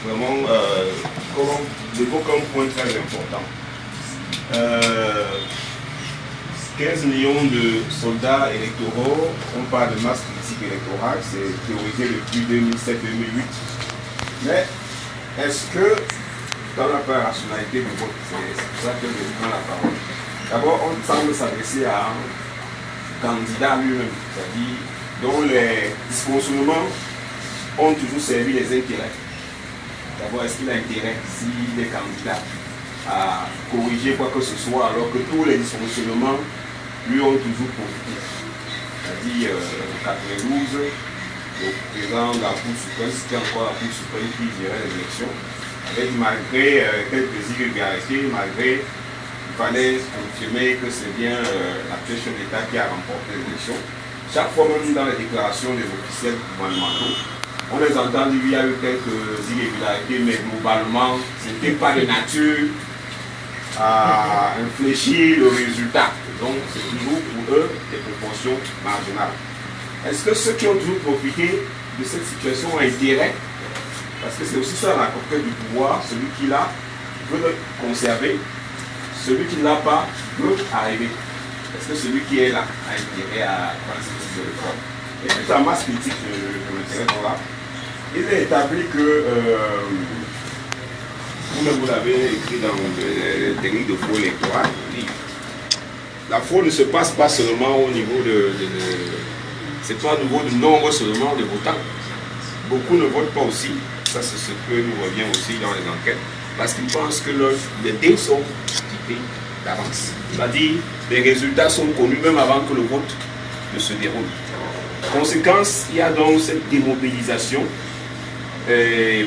vraiment évoquer un point très important. 15 millions de soldats électoraux, on parle de masse critique électorale, c'est théorisé depuis 2007-2008. Mais est-ce que, dans la rationalité du vote, c'est pour ça que je prends la parole. D'abord, on semble s'adresser à un candidat lui-même, c'est-à-dire dont les dysfonctionnements ont toujours servi les intérêts. D'abord, est-ce qu'il a intérêt, s'il est candidat, à corriger quoi que ce soit, alors que tous les dysfonctionnements lui ont toujours profité? C'est-à-dire, en 92, le président de la Cour suprême, c'était encore la Cour suprême qui gérait les élections, avec malgré quelques irrégularités, malgré il fallait confirmer que c'est bien l'actuel chef d'État qui a remporté l'élection. Chaque fois, même dans les déclarations des officiels gouvernementaux, on les entend dire qu'il y a eu quelques irrégularités, mais globalement, ce n'était pas de nature à infléchir le résultat. Donc, c'est toujours pour eux des proportions marginales. Est-ce que ceux qui ont toujours profité de cette situation ont intérêt? Parce que c'est aussi ça la conquête du pouvoir, celui qui l'a veut le conserver, celui qui ne l'a pas veut arriver. Est-ce que celui qui est là a intérêt à prendre ce type de réforme? Et puis la masse critique, je m'intéresse pour là. Il est établi que, vous l'avez écrit dans les techniques de fraude électorale, la fraude ne se passe pas seulement au niveau c'est pas au niveau du nombre seulement de votants. Beaucoup ne votent pas aussi, ça c'est ce que nous revient aussi dans les enquêtes, parce qu'ils pensent que les dés sont typés d'avance. C'est-à-dire, les résultats sont connus même avant que le vote ne se déroule. Conséquence, il y a donc cette démobilisation,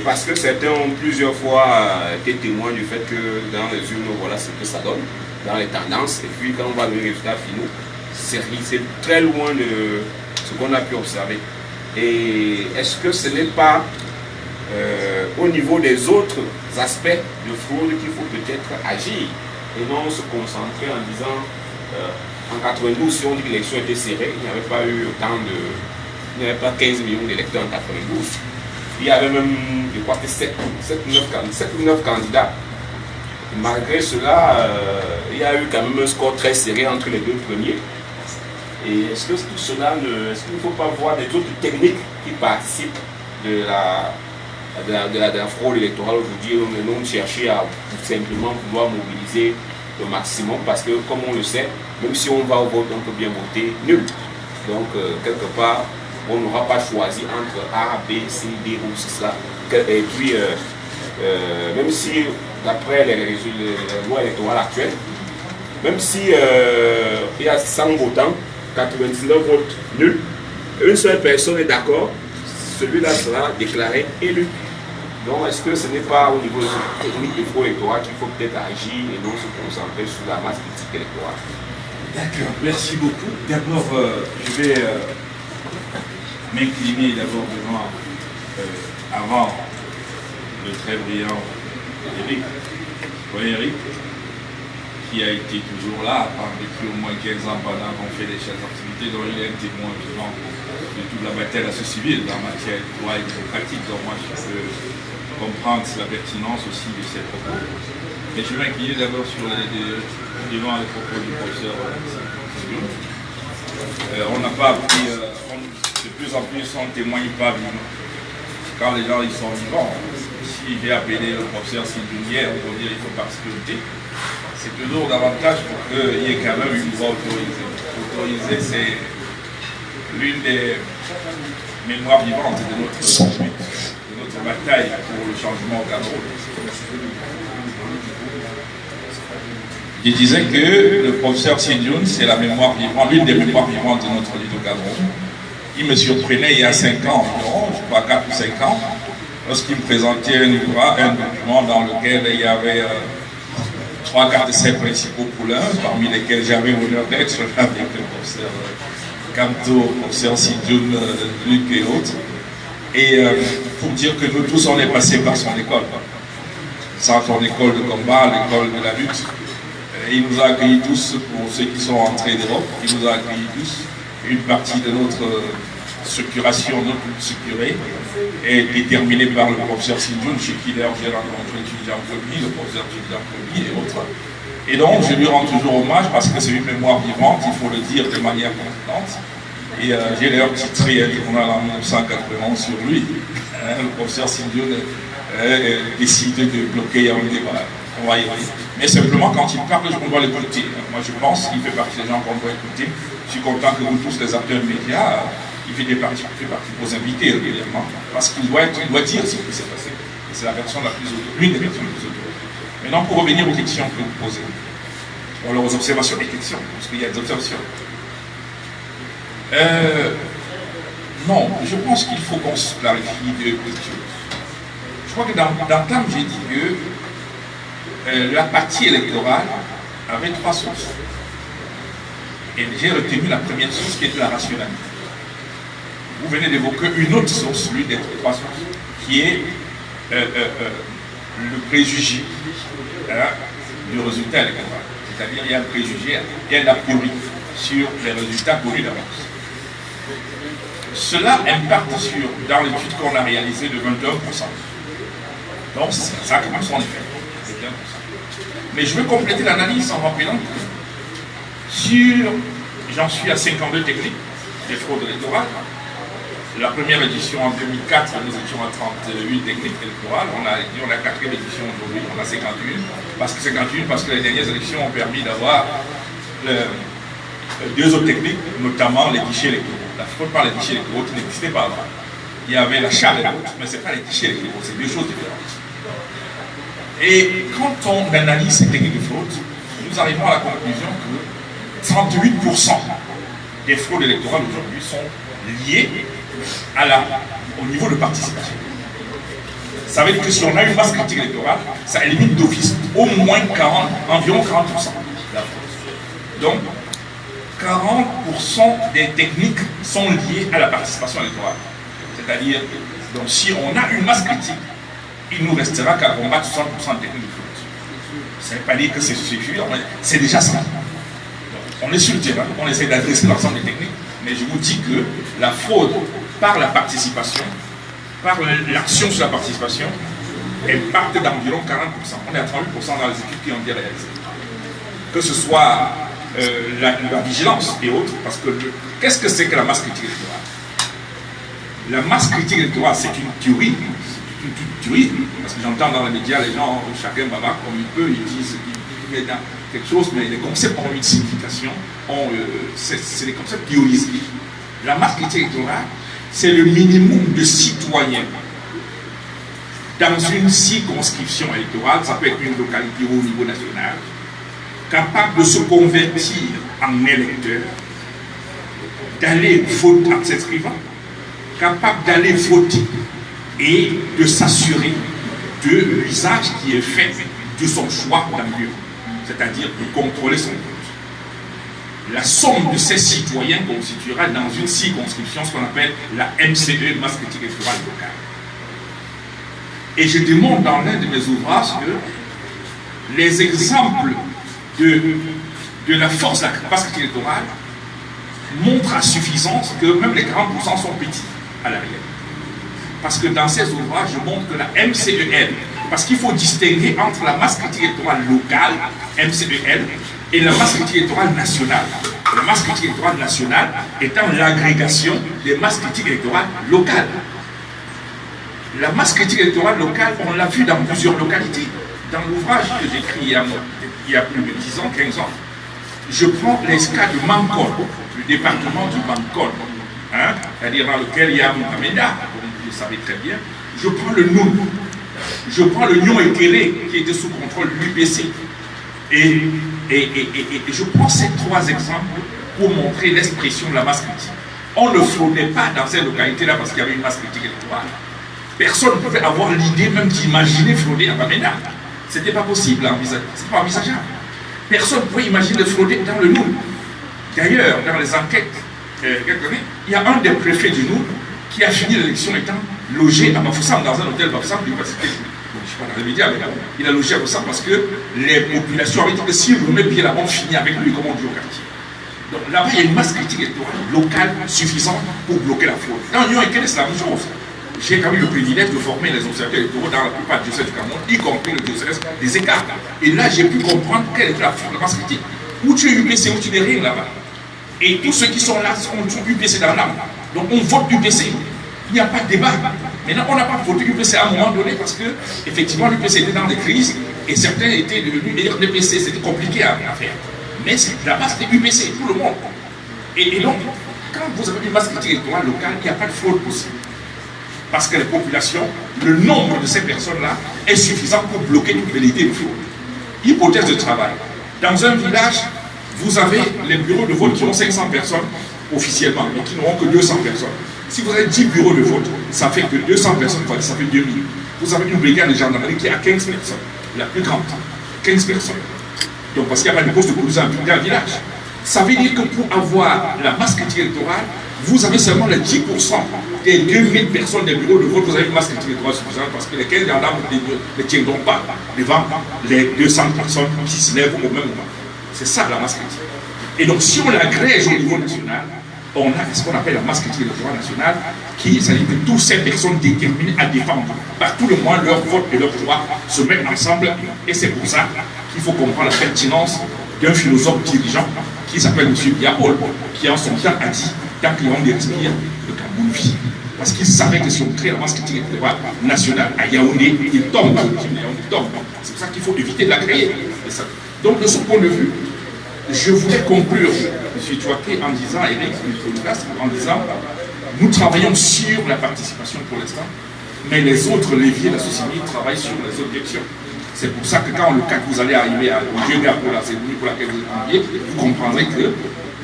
parce que certains ont plusieurs fois été témoins du fait que dans les urnes, voilà ce que ça donne, dans les tendances, et puis quand on va les résultats finaux, c'est très loin de ce qu'on a pu observer. Et est-ce que ce n'est pas au niveau des autres aspects de fraude qu'il faut peut-être agir et non se concentrer en disant en 92, si on dit que l'élection était serrée, il n'y avait pas eu autant de... Il n'y avait pas 15 millions d'électeurs en 92. Il y avait même, je crois que 7 ou 9 candidats. Et malgré cela, il y a eu quand même un score très serré entre les deux premiers. Et est-ce que tout cela, est-ce qu'il ne faut pas voir des autres techniques qui participent de la fraude électorale aujourd'hui, et non chercher à simplement pouvoir mobiliser le maximum, parce que comme on le sait, même si on va au vote, on peut bien voter nul. Donc quelque part, on n'aura pas choisi entre A, B, C, D ou ça. Et puis, même si, d'après les lois électorales actuelles, même si il y a 100 votants, 99 votes nuls, une seule personne est d'accord, celui-là sera déclaré élu. Donc, est-ce que ce n'est pas au niveau de cette technique de fraude électorale qu'il faut peut-être agir et non se concentrer sur la masse critique électorale? D'accord, merci beaucoup. D'abord, je vais m'incliner d'abord devant, avant le très brillant Eric. Oui, Eric. qui a été toujours là, depuis au moins 15 ans pendant qu'on fait les chères activités, dont il est un témoin vivant de toute la bataille de la société civile en matière de droit et démocratique. Donc moi je peux comprendre la pertinence aussi de ces propos. Mais je vais m'inquiéter d'abord devant les propos du professeur. On n'a pas appris, de plus en plus on ne témoigne pas vivant. Quand les gens ils sont vivants, si j'ai appelé le professeur Sidonière pour dire qu'il faut participer, c'est toujours davantage pour qu'il y ait quand même une voix autorisée. Autorisée, c'est l'une des mémoires vivantes de notre bataille pour le changement au Cameroun. Je disais que le professeur Sidioun, c'est la mémoire vivante, l'une des mémoires vivantes de notre lutte au Cameroun. Il me surprenait il y a 5 ans environ, je crois 4 ou 5 ans, lorsqu'il me présentait un document dans lequel il y avait 3 de ses principaux poulains, parmi lesquels j'avais l'honneur d'être avec le professeur Camto, le professeur Sidioun, Luc et autres. Et pour dire que nous tous, on est passés par son école. Sans son école de combat, l'école de la lutte. Il nous a accueillis tous, pour ceux qui sont entrés d'Europe, il nous a accueillis tous. Une partie de notre structuration, notre lutte structurée, est déterminée par le professeur Sidioun, chez qui d'ailleurs j'ai rencontré l'étudiant Kobi, le professeur étudiant Kobi et autres. Et donc je lui rends toujours hommage parce que c'est une mémoire vivante, il faut le dire de manière constante. Et j'ai d'ailleurs titré un journal en 1991 sur lui. Le professeur Sidioun décide de bloquer un débat. On va y aller. Mais simplement, quand il parle, on doit l'écouter. Moi, je pense qu'il fait partie des gens qu'on doit écouter. Je suis content que vous tous, les acteurs médias, il fait partie de vos invités régulièrement, parce qu'il doit dire ce qui s'est passé. Et c'est la version la plus l'une des versions les plus autorités. Maintenant, pour revenir aux questions que vous posez, alors aux observations et questions, parce qu'il y a des observations. Non, je pense qu'il faut qu'on se clarifie deux choses. Je crois que dans le temps, j'ai dit que la partie électorale avait 3 sources. Et j'ai retenu la première source qui est la rationalité. Vous venez d'évoquer une autre source, l'une des 3 sources, qui est le préjugé du résultat électoral. C'est-à-dire il y a un préjugé, il y a un a priori sur les résultats connus d'avance. Cela impacte dans l'étude qu'on a réalisée de 21%. Donc ça a quand même son effet. Mais je veux compléter l'analyse en rappelant que j'en suis à 52 techniques des fraudes électorales. La première édition en 2004, nous étions à 38 techniques électorales. On a la 4e édition aujourd'hui, on a 51. Parce que les dernières élections ont permis d'avoir 2 autres techniques, notamment les guichets électoraux. La fraude par les guichets électoraux qui n'existait pas avant. Il y avait la charte, mais ce n'est pas les guichets électoraux, c'est 2 choses différentes. Et quand on analyse ces techniques de fraude, nous arrivons à la conclusion que 38% des fraudes électorales aujourd'hui sont liées au niveau de participation. Ça veut dire que si on a une masse critique électorale, ça élimine d'office au moins environ 40% de la fraude. Donc, 40% des techniques sont liées à la participation électorale. C'est-à-dire, donc si on a une masse critique, il nous restera qu'à combattre 60% de techniques de fraude. Ça ne veut pas dire que c'est suffisant, mais c'est déjà ça. Donc, on est sur le terrain, on essaie d'adresser l'ensemble des techniques, mais je vous dis que la fraude par la participation, par l'action sur la participation, impacte d'environ 40%. On est à 38% dans les études qui ont été réalisées. Que ce soit la vigilance et autres, parce que qu'est-ce que c'est que la masse critique électorale? La masse critique électorale, c'est une théorie. Parce que j'entends dans les médias, les gens, chacun baba comme il peut, ils disent qu'ils mettent quelque chose, mais les concepts ont une signification, c'est des concepts théorisés. La masse critique électorale, c'est le minimum de citoyens dans une circonscription électorale, ça peut être une localité au niveau national, capable de se convertir en électeur, d'aller voter en s'inscrivant, capable d'aller voter et de s'assurer de l'usage qui est fait de son choix d'environ, c'est-à-dire de contrôler son vote. La somme de ces citoyens constituera dans une circonscription ce qu'on appelle la MCE, masse critique électorale locale. Et je démontre dans l'un de mes ouvrages que les exemples de la force de la masse critique électorale montre à suffisance que même les 40% sont petits à l'arrière. Parce que dans ces ouvrages, je montre que la MCEL, parce qu'il faut distinguer entre la masse critique électorale locale, MCEL, et la masse critique électorale nationale. La masse critique électorale nationale étant l'agrégation des masses critiques électorales locales. La masse critique électorale locale, on l'a vu dans plusieurs localités. Dans l'ouvrage que j'ai écrit il y a plus de 10 ans, 15 ans, je prends les cas de Mancon, du département du Mancon, hein, c'est-à-dire dans lequel il y a Mohamedah, comme vous le savez très bien. Je prends le Noun, je prends le Nyon-Ekele qui était sous contrôle de l'UPC. Et je prends ces trois exemples pour montrer l'expression de la masse critique. On ne fraudait pas dans ces localités-là parce qu'il y avait une masse critique électorale. Personne ne pouvait avoir l'idée même d'imaginer frauder à Bamenda. Ce n'était pas possible, c'est pas envisageable. Personne ne pouvait imaginer frauder dans le Noun. D'ailleurs, dans les enquêtes, il y a un des préfets du Noun qui a fini l'élection étant logé à Bafoussam, dans un hôtel Bafoussam de l'université. Bon, je ne suis pas dans les médias, mais il a logé à Bafoussam parce que les populations avaient dit que s'il remet pied là-bas, on finit avec lui, comme on dit au quartier. Donc là-bas, il y a une masse critique électorale locale suffisante pour bloquer la fraude. Dans l'Union Ekele, c'est la même chose. J'ai quand même le privilège de former les observateurs électoraux dans la plupart du diocèse du Cameroun, y compris le diocèse des écarts. Et là, j'ai pu comprendre quelle était la masse critique. Où tu es UPC, où tu n'es rien là-bas. Et tous ceux qui sont là sont UPC dans l'âme. Donc on vote UPC. Il n'y a pas de débat. Maintenant, on n'a pas voté UPC à un moment donné parce que, effectivement, l'UPC était dans des crises et certains étaient devenus RDPC. C'était compliqué à faire. Mais là-bas, c'était UPC, tout le monde. Et donc, quand vous avez une masse critique électorale locale, il n'y a pas de fraude possible. Parce que les populations, le nombre de ces personnes-là est suffisant pour bloquer toute velléité de fraude. Hypothèse de travail. Dans un village, vous avez les bureaux de vote qui ont 500 personnes officiellement, mais qui n'auront que 200 personnes. Si vous avez 10 bureaux de vote, ça fait que 200 personnes, ça fait 2000. Vous avez une brigade de gendarmerie qui a 15 personnes, la plus grande, 15 personnes. Donc parce qu'il n'y a pas de poste de police dans le village. Ça veut dire que pour avoir la masse critique électorale, vous avez seulement les 10% des 2000 personnes des bureaux de vote, vous avez une masse critique électorale suffisante parce que les 15 gendarmes ne tiendront pas devant les 200 personnes qui se lèvent au même moment. C'est ça la masse critique. Et donc si on l'agrège au niveau national, on a ce qu'on appelle la masse critique électorale nationale, qui, c'est-à-dire que toutes ces personnes déterminées à défendre par tout le monde leur vote et leur droit se mettent ensemble. Et c'est pour ça qu'il faut comprendre la pertinence d'un philosophe dirigeant qui s'appelle M. Biapol, qui en son temps a dit, tant qu'il y a des respire, le Cameroun vit. Parce qu'il savait que si on crée la masse critique électorale nationale à Yaoundé, il tombe. C'est pour ça qu'il faut éviter de la créer. Donc de ce point de vue, je voulais conclure, M. Chouaké, en disant, Eric, en disant, nous travaillons sur la participation pour l'instant, mais les autres leviers de la société travaillent sur les objections. C'est pour ça que quand le cas que vous allez arriver au Dieu-Gars pour la cérémonie pour laquelle vous êtes conviés, vous comprendrez que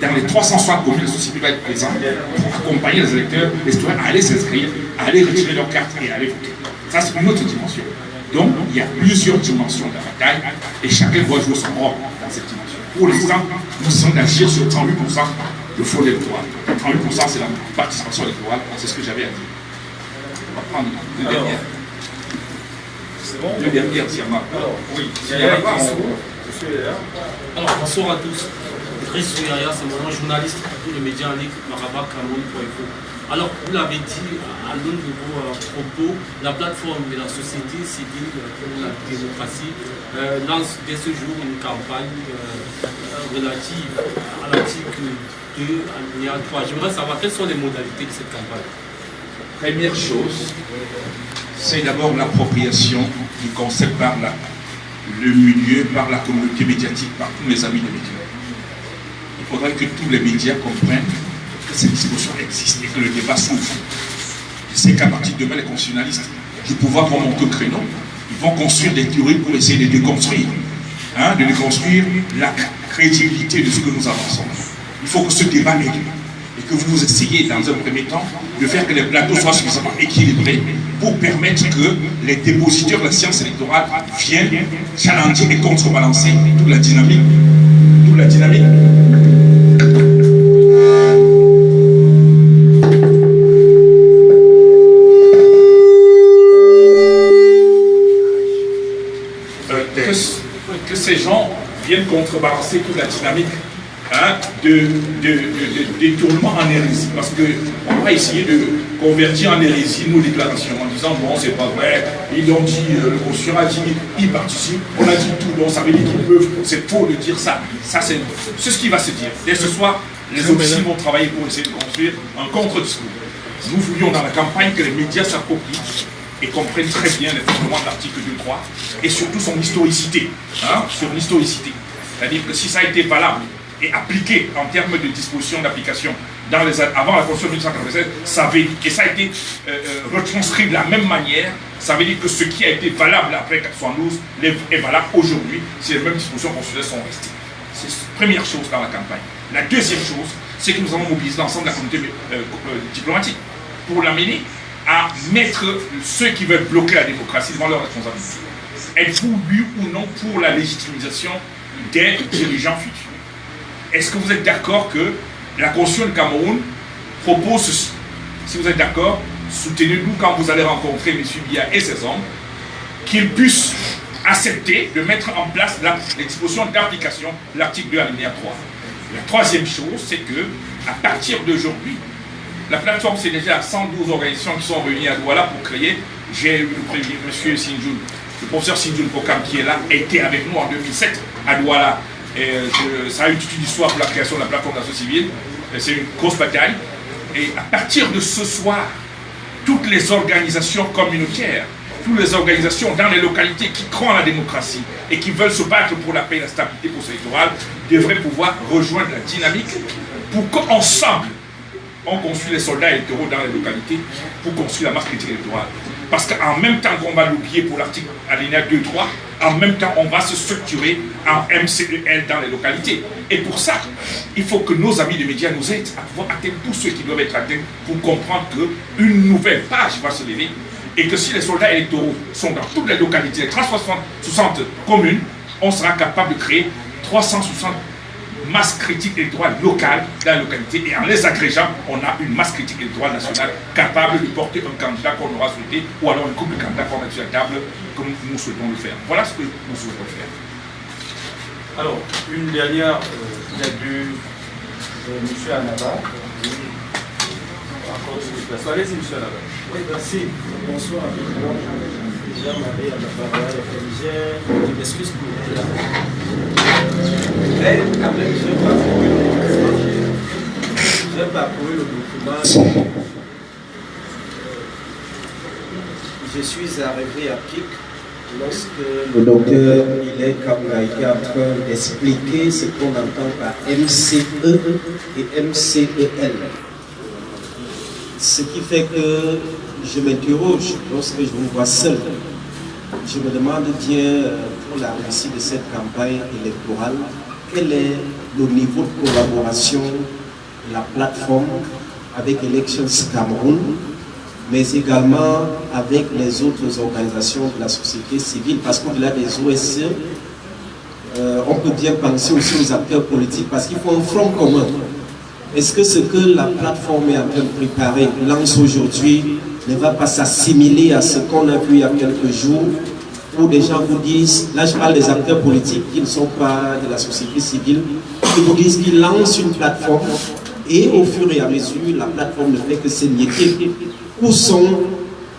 dans les 360 communes, la société va être présente pour accompagner les électeurs, les citoyens à aller s'inscrire, à aller retirer leur carte et à aller voter. Ça, c'est une autre dimension. Donc, il y a plusieurs dimensions de la bataille et chacun doit jouer son rôle dans cette dimension. Pour l'instant, nous sommes d'agir sur 38% de fraude électorale. 38% c'est la participation électorale, c'est ce que j'avais à dire. On va prendre deux dernières. C'est bon? Deux dernières, Siama. Oui, alors, bonsoir à tous. Driss Souyaya, c'est mon nom, journaliste pour le média en ligne Marabat Cameroun.info. Alors, vous l'avez dit à l'un de vos propos, la plateforme de la société civile pour la démocratie lance dès ce jour une campagne relative à l'article 2, alinéa 3. J'aimerais savoir quelles sont les modalités de cette campagne. Première chose, c'est d'abord l'appropriation du concept par le milieu, par la communauté médiatique, par tous mes amis de médias. Il faudrait que tous les médias comprennent que ces discussions existent et que le débat s'ouvre. Je sais qu'à partir de demain, les constitutionnalistes du pouvoir vont monter au créneau, ils vont construire des théories pour essayer de déconstruire, de déconstruire la crédibilité de ce que nous avançons. Il faut que ce débat ait lieu et que vous essayez dans un premier temps de faire que les plateaux soient suffisamment équilibrés pour permettre que les dépositaires de la science électorale viennent challenger et contrebalancer toute la dynamique. Que ces gens viennent contrebalancer toute la dynamique de détournement en hérésie. Parce qu'on va essayer de convertir en hérésie nos déclarations en disant bon, c'est pas vrai, ils ont dit, le constituant a dit, ils participent, on a dit tout, donc ça veut dire qu'ils peuvent, c'est faux de dire ça. Ça, c'est ce qui va se dire. Dès ce soir, les officiers vont travailler pour essayer de construire un contre-discours. Nous voulions dans la campagne que les médias s'approprient et comprennent très bien les fondements de l'article 2.3 et surtout son historicité. Sur l'historicité. C'est-à-dire que si ça a été valable et appliqué en termes de dispositions d'application avant la Constitution de 1996, et ça a été retranscrit de la même manière, ça veut dire que ce qui a été valable après 1992 est valable aujourd'hui si les mêmes dispositions constitutionnelles sont restées. C'est la première chose dans la campagne. La deuxième chose, c'est que nous avons mobilisé l'ensemble de la communauté diplomatique pour l'amener à mettre ceux qui veulent bloquer la démocratie devant leurs responsabilités. Êtes-vous, oui ou non, pour la légitimisation des dirigeants futurs? Est-ce que vous êtes d'accord que la Constitution du Cameroun propose ceci? Si vous êtes d'accord, soutenez-nous quand vous allez rencontrer M. Biya et ses hommes, qu'ils puissent accepter de mettre en place les dispositions d'application de l'article 2 alinéa 3. La troisième chose, c'est que à partir d'aujourd'hui, la plateforme, c'est déjà 112 organisations qui sont réunies à Douala pour créer. J'ai eu M. Sinjoun, le professeur Sinjoun Pokam qui est là, était avec nous en 2007 à Douala. Et ça a eu toute une histoire pour la création de la plateforme de la société civile. C'est une grosse bataille. Et à partir de ce soir, toutes les organisations communautaires, toutes les organisations dans les localités qui croient en la démocratie et qui veulent se battre pour la paix et la stabilité post-électorale devraient pouvoir rejoindre la dynamique pour qu'ensemble, on construit les soldats électoraux dans les localités pour construire la masse critique électorale. Parce qu'en même temps qu'on va l'oublier pour l'article alinéa 2.3, en même temps on va se structurer en MCEL dans les localités. Et pour ça, il faut que nos amis de médias nous aident à pouvoir atteindre tous ceux qui doivent être atteints pour comprendre qu'une nouvelle page va se lever et que si les soldats électoraux sont dans toutes les localités, les 360 communes, on sera capable de créer 360 masses critiques électorales locales dans la localité et en les agrégeant, on a une masse critique électorale nationale capable de porter un candidat qu'on aura souhaité ou alors une couple de candidats qu'on a sur la table comme nous souhaitons le faire. Voilà ce que nous souhaitons faire. Alors, une dernière, il y a du M. Anaba. Allez-y, M. Anaba. Oui, merci. Bonsoir. Jean-Marie Anaba, je m'excuse pour être là. Mais quand même, j'ai parcouru le document. Je suis arrivé à Pic lorsque le docteur Millet Kabla était en train d'expliquer ce qu'on entend par MCE et MCEL. Ce qui fait que je m'interroge lorsque je me vois seul. Je me demande bien, pour la réussite de cette campagne électorale, quel est le niveau de collaboration de la plateforme avec Elections Cameroun, mais également avec les autres organisations de la société civile, parce qu'au-delà des OSCE, on peut bien penser aussi aux acteurs politiques, parce qu'il faut un front commun. Est-ce que ce que la plateforme est en train de préparer, lance aujourd'hui, ne va pas s'assimiler à ce qu'on a vu il y a quelques jours, où des gens vous disent, là je parle des acteurs politiques qui ne sont pas de la société civile, qui vous disent qu'ils lancent une plateforme et au fur et à mesure, la plateforme ne fait que s'émietter. Où sont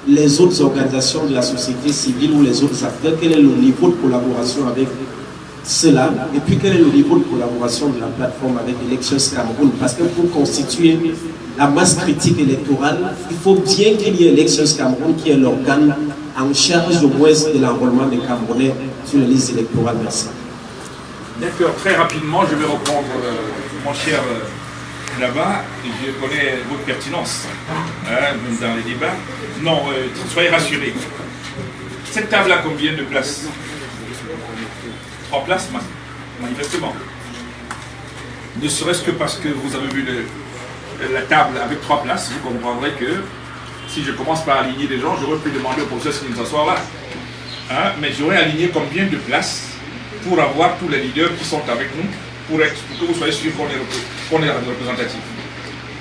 les autres organisations de la société civile ou les autres acteurs? Quel est le niveau de collaboration avec cela? Et puis quel est le niveau de collaboration de la plateforme avec Elections Cameroun? Parce que pour constituer la masse critique électorale, il faut bien qu'il y ait Elections Cameroun qui est l'organe en charge au moins de l'enrôlement des Camerounais sur les listes électorales. Merci. D'accord, très rapidement, je vais reprendre mon cher là-bas, je connais votre pertinence dans les débats. Non, soyez rassurés. Cette table a combien de places? 3 places, manifestement. Ne serait-ce que parce que vous avez vu la table avec 3 places, vous comprendrez que si je commence par aligner des gens, j'aurais pu demander au professeur s'il nous asseoir là. Mais j'aurais aligné combien de places pour avoir tous les leaders qui sont avec nous, pour que vous soyez sûr qu'on est représentatif.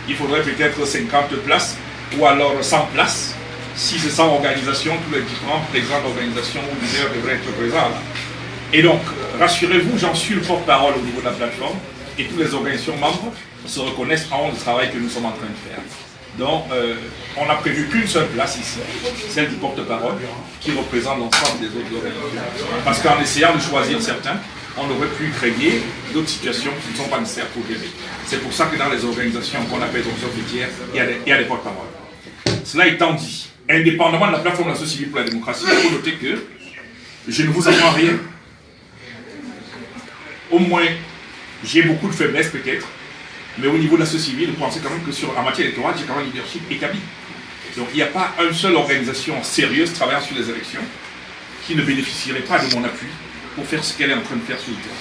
Il faudrait peut-être 50 places ou alors 100 places. Si c'est 100 organisations, tous les différents présidents d'organisations ou leaders devraient être présents là. Et donc, rassurez-vous, j'en suis le porte-parole au niveau de la plateforme et toutes les organisations membres se reconnaissent en le travail que nous sommes en train de faire. Donc, on n'a prévu qu'une seule place ici, celle du porte-parole, qui représente l'ensemble des autres organisations. Parce qu'en essayant de choisir certains, on aurait pu créer d'autres situations qui ne sont pas nécessaires pour gérer. C'est pour ça que dans les organisations qu'on appelle les organisations fêtières, il y a des porte-paroles. Cela étant dit, indépendamment de la plateforme de la société civile pour la démocratie, il faut noter que je ne vous apprends rien. Au moins, j'ai beaucoup de faiblesses peut-être, mais au niveau de la société civile, vous pensez quand même que en matière électorale, j'ai quand même un leadership établi. Donc il n'y a pas une seule organisation sérieuse travaillant sur les élections qui ne bénéficierait pas de mon appui pour faire ce qu'elle est en train de faire sur le terrain.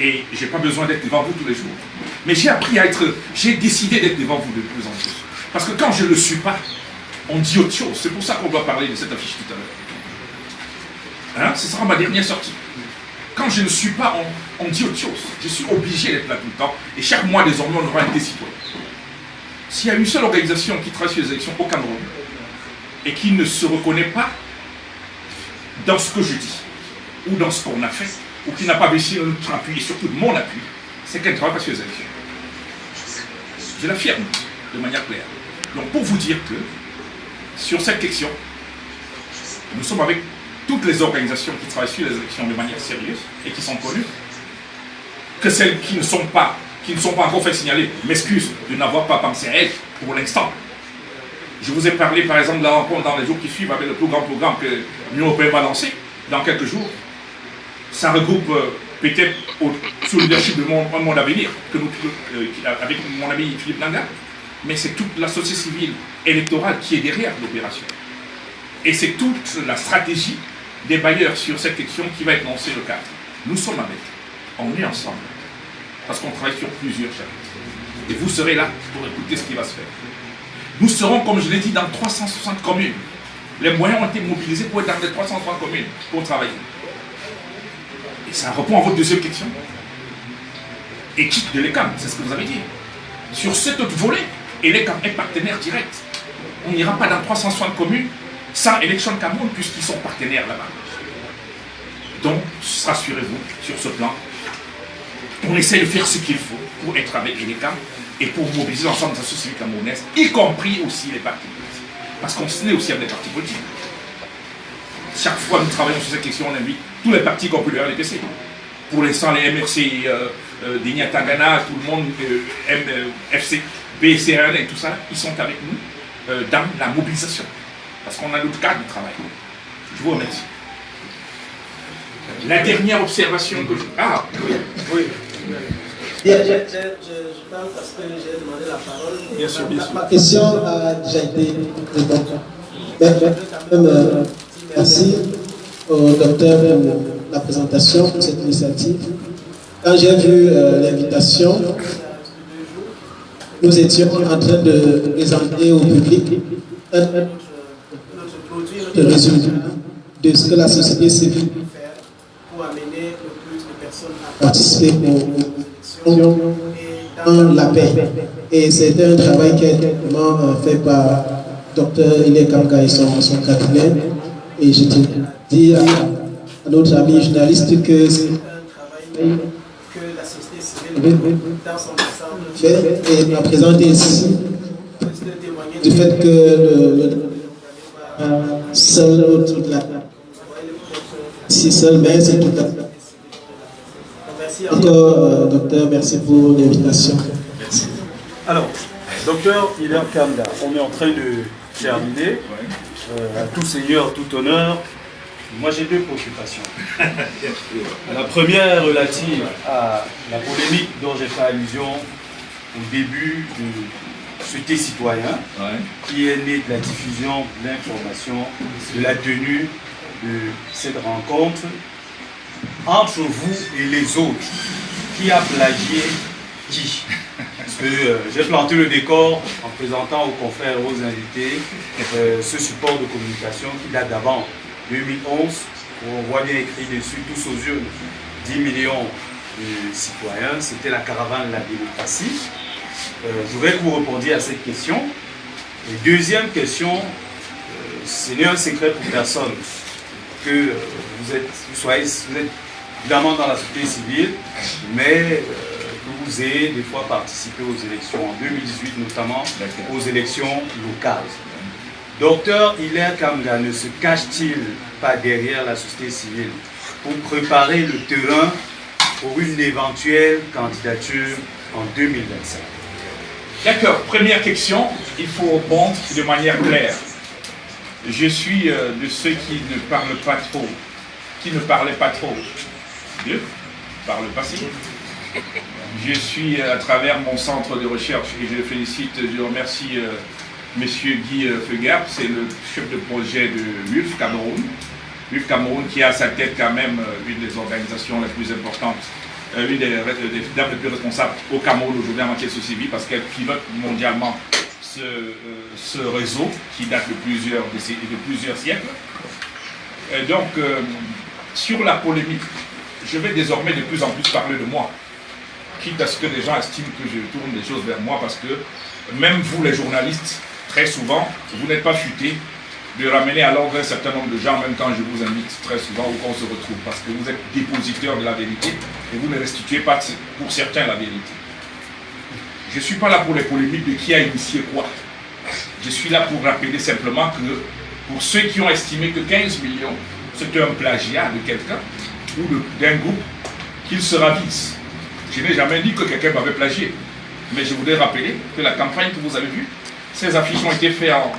Et je n'ai pas besoin d'être devant vous tous les jours. Mais j'ai appris à être, j'ai décidé d'être devant vous de plus en plus. Parce que quand je ne le suis pas, on dit autre chose. C'est pour ça qu'on doit parler de cette affiche tout à l'heure. Hein? Ce sera ma dernière sortie. Quand je ne suis pas, on dit autre chose. Je suis obligé d'être là tout le temps. Et chaque mois, désormais, on aura des citoyens. S'il y a une seule organisation qui travaille sur les élections au Cameroun et qui ne se reconnaît pas dans ce que je dis ou dans ce qu'on a fait, ou qui n'a pas réussi notre appui et surtout de mon appui, c'est qu'elle ne travaille pas sur les élections. Je l'affirme de manière claire. Donc pour vous dire que sur cette question, nous sommes avec toutes les organisations qui travaillent sur les élections de manière sérieuse et qui sont connues, que celles qui ne sont pas encore fait signaler, m'excuse de n'avoir pas pensé à elles pour l'instant. Je vous ai parlé par exemple de la rencontre dans les jours qui suivent avec le plus grand programme que l'Union européenne va lancer dans quelques jours. Ça regroupe peut-être sous le leadership de mon avenir, avec mon ami Philippe Nanga, mais c'est toute la société civile électorale qui est derrière l'opération. Et c'est toute la stratégie des bailleurs sur cette question qui va être lancée le 4. Nous sommes avec, on est ensemble, parce qu'on travaille sur plusieurs chapitres. Et vous serez là pour écouter ce qui va se faire. Nous serons, comme je l'ai dit, dans 360 communes. Les moyens ont été mobilisés pour être dans les 360 communes pour travailler. Et ça répond à votre deuxième question. Équipe de l'ECAM, c'est ce que vous avez dit. Sur cet autre volet, et l'ECAM est partenaire direct. On n'ira pas dans 360 communes sans Élection Cameroun, puisqu'ils sont partenaires là-bas. Donc, rassurez-vous, sur ce plan, on essaie de faire ce qu'il faut pour être avec l'ECAM et pour mobiliser l'ensemble de la société civile camerounaise, y compris aussi les partis politiques. Parce qu'on se naît aussi avec les partis politiques. Chaque fois que nous travaillons sur cette question, on invite tous les partis qu'on peut le RDPC. Pour l'instant, les MRC, Dignatagana, tout le monde, FC, BCRN et tout ça, ils sont avec nous dans la mobilisation. Parce qu'on a notre cadre de travail. Je vous remercie. La dernière observation que je... Ah, oui. Oui. Je parle parce que j'ai demandé la parole. Bien sûr, bien sûr. Ma question a déjà été répondue. Merci au docteur pour la présentation de cette initiative. Quand j'ai vu l'invitation, nous étions en train de présenter au public le résultat de ce que la société civile peut faire pour amener le plus de personnes à participer aux élections et dans la paix. Et c'était un travail qui a été vraiment fait par Dr Ile Kamga et son cabinet. Et je te dis à notre ami journaliste que c'est un travail que la société civile dans son ensemble fait et m'a présenté ici du fait que seul autour de la si seul, mais c'est tout à fait. Merci encore, docteur, merci pour l'invitation. Merci. Alors, docteur Hilaire Kamga, on est en train de terminer. À tout seigneur, tout honneur. Moi, j'ai deux préoccupations. La première relative à la polémique dont j'ai fait allusion au début de ce thé citoyen, qui est né de la diffusion de l'information, de la tenue de cette rencontre entre vous et les autres. Qui a plagié qui? Parce que j'ai planté le décor en présentant aux confrères, aux invités, ce support de communication qui date d'avant 2011, où on voit bien écrit dessus, tous aux yeux, 10 millions de citoyens. C'était la caravane de la démocratie. Je voudrais que vous répondiez à cette question. Et deuxième question, ce n'est un secret pour personne que vous êtes évidemment dans la société civile, mais que vous ayez des fois participé aux élections, en 2018 notamment, aux élections locales. Docteur Hilaire Kamga ne se cache-t-il pas derrière la société civile pour préparer le terrain pour une éventuelle candidature en 2025? D'accord, première question, il faut répondre de manière claire. Je suis de ceux qui ne parlent pas trop, qui ne parlaient pas trop par le passé. Je suis à travers mon centre de recherche et je le félicite, je remercie M. Guy Feugap, c'est le chef de projet de WULF Cameroun. WULF Cameroun qui a à sa tête quand même une des organisations les plus importantes, une des dames les plus responsables au Cameroun aujourd'hui en matière de société civile parce qu'elle pilote mondialement ce réseau qui date de plusieurs siècles. Donc, sur la polémique, je vais désormais de plus en plus parler de moi, quitte à ce que les gens estiment que je tourne des choses vers moi, parce que même vous les journalistes, très souvent, vous n'êtes pas futés de ramener à l'ordre un certain nombre de gens, même quand je vous invite très souvent ou qu'on se retrouve, parce que vous êtes dépositeurs de la vérité et vous ne restituez pas pour certains la vérité. Je ne suis pas là pour les polémiques de qui a initié quoi. Je suis là pour rappeler simplement que pour ceux qui ont estimé que 15 millions, c'était un plagiat de quelqu'un ou d'un groupe, qu'ils se ravissent. Je n'ai jamais dit que quelqu'un m'avait plagié. Mais je voudrais rappeler que la campagne que vous avez vue, ces affiches ont été faites en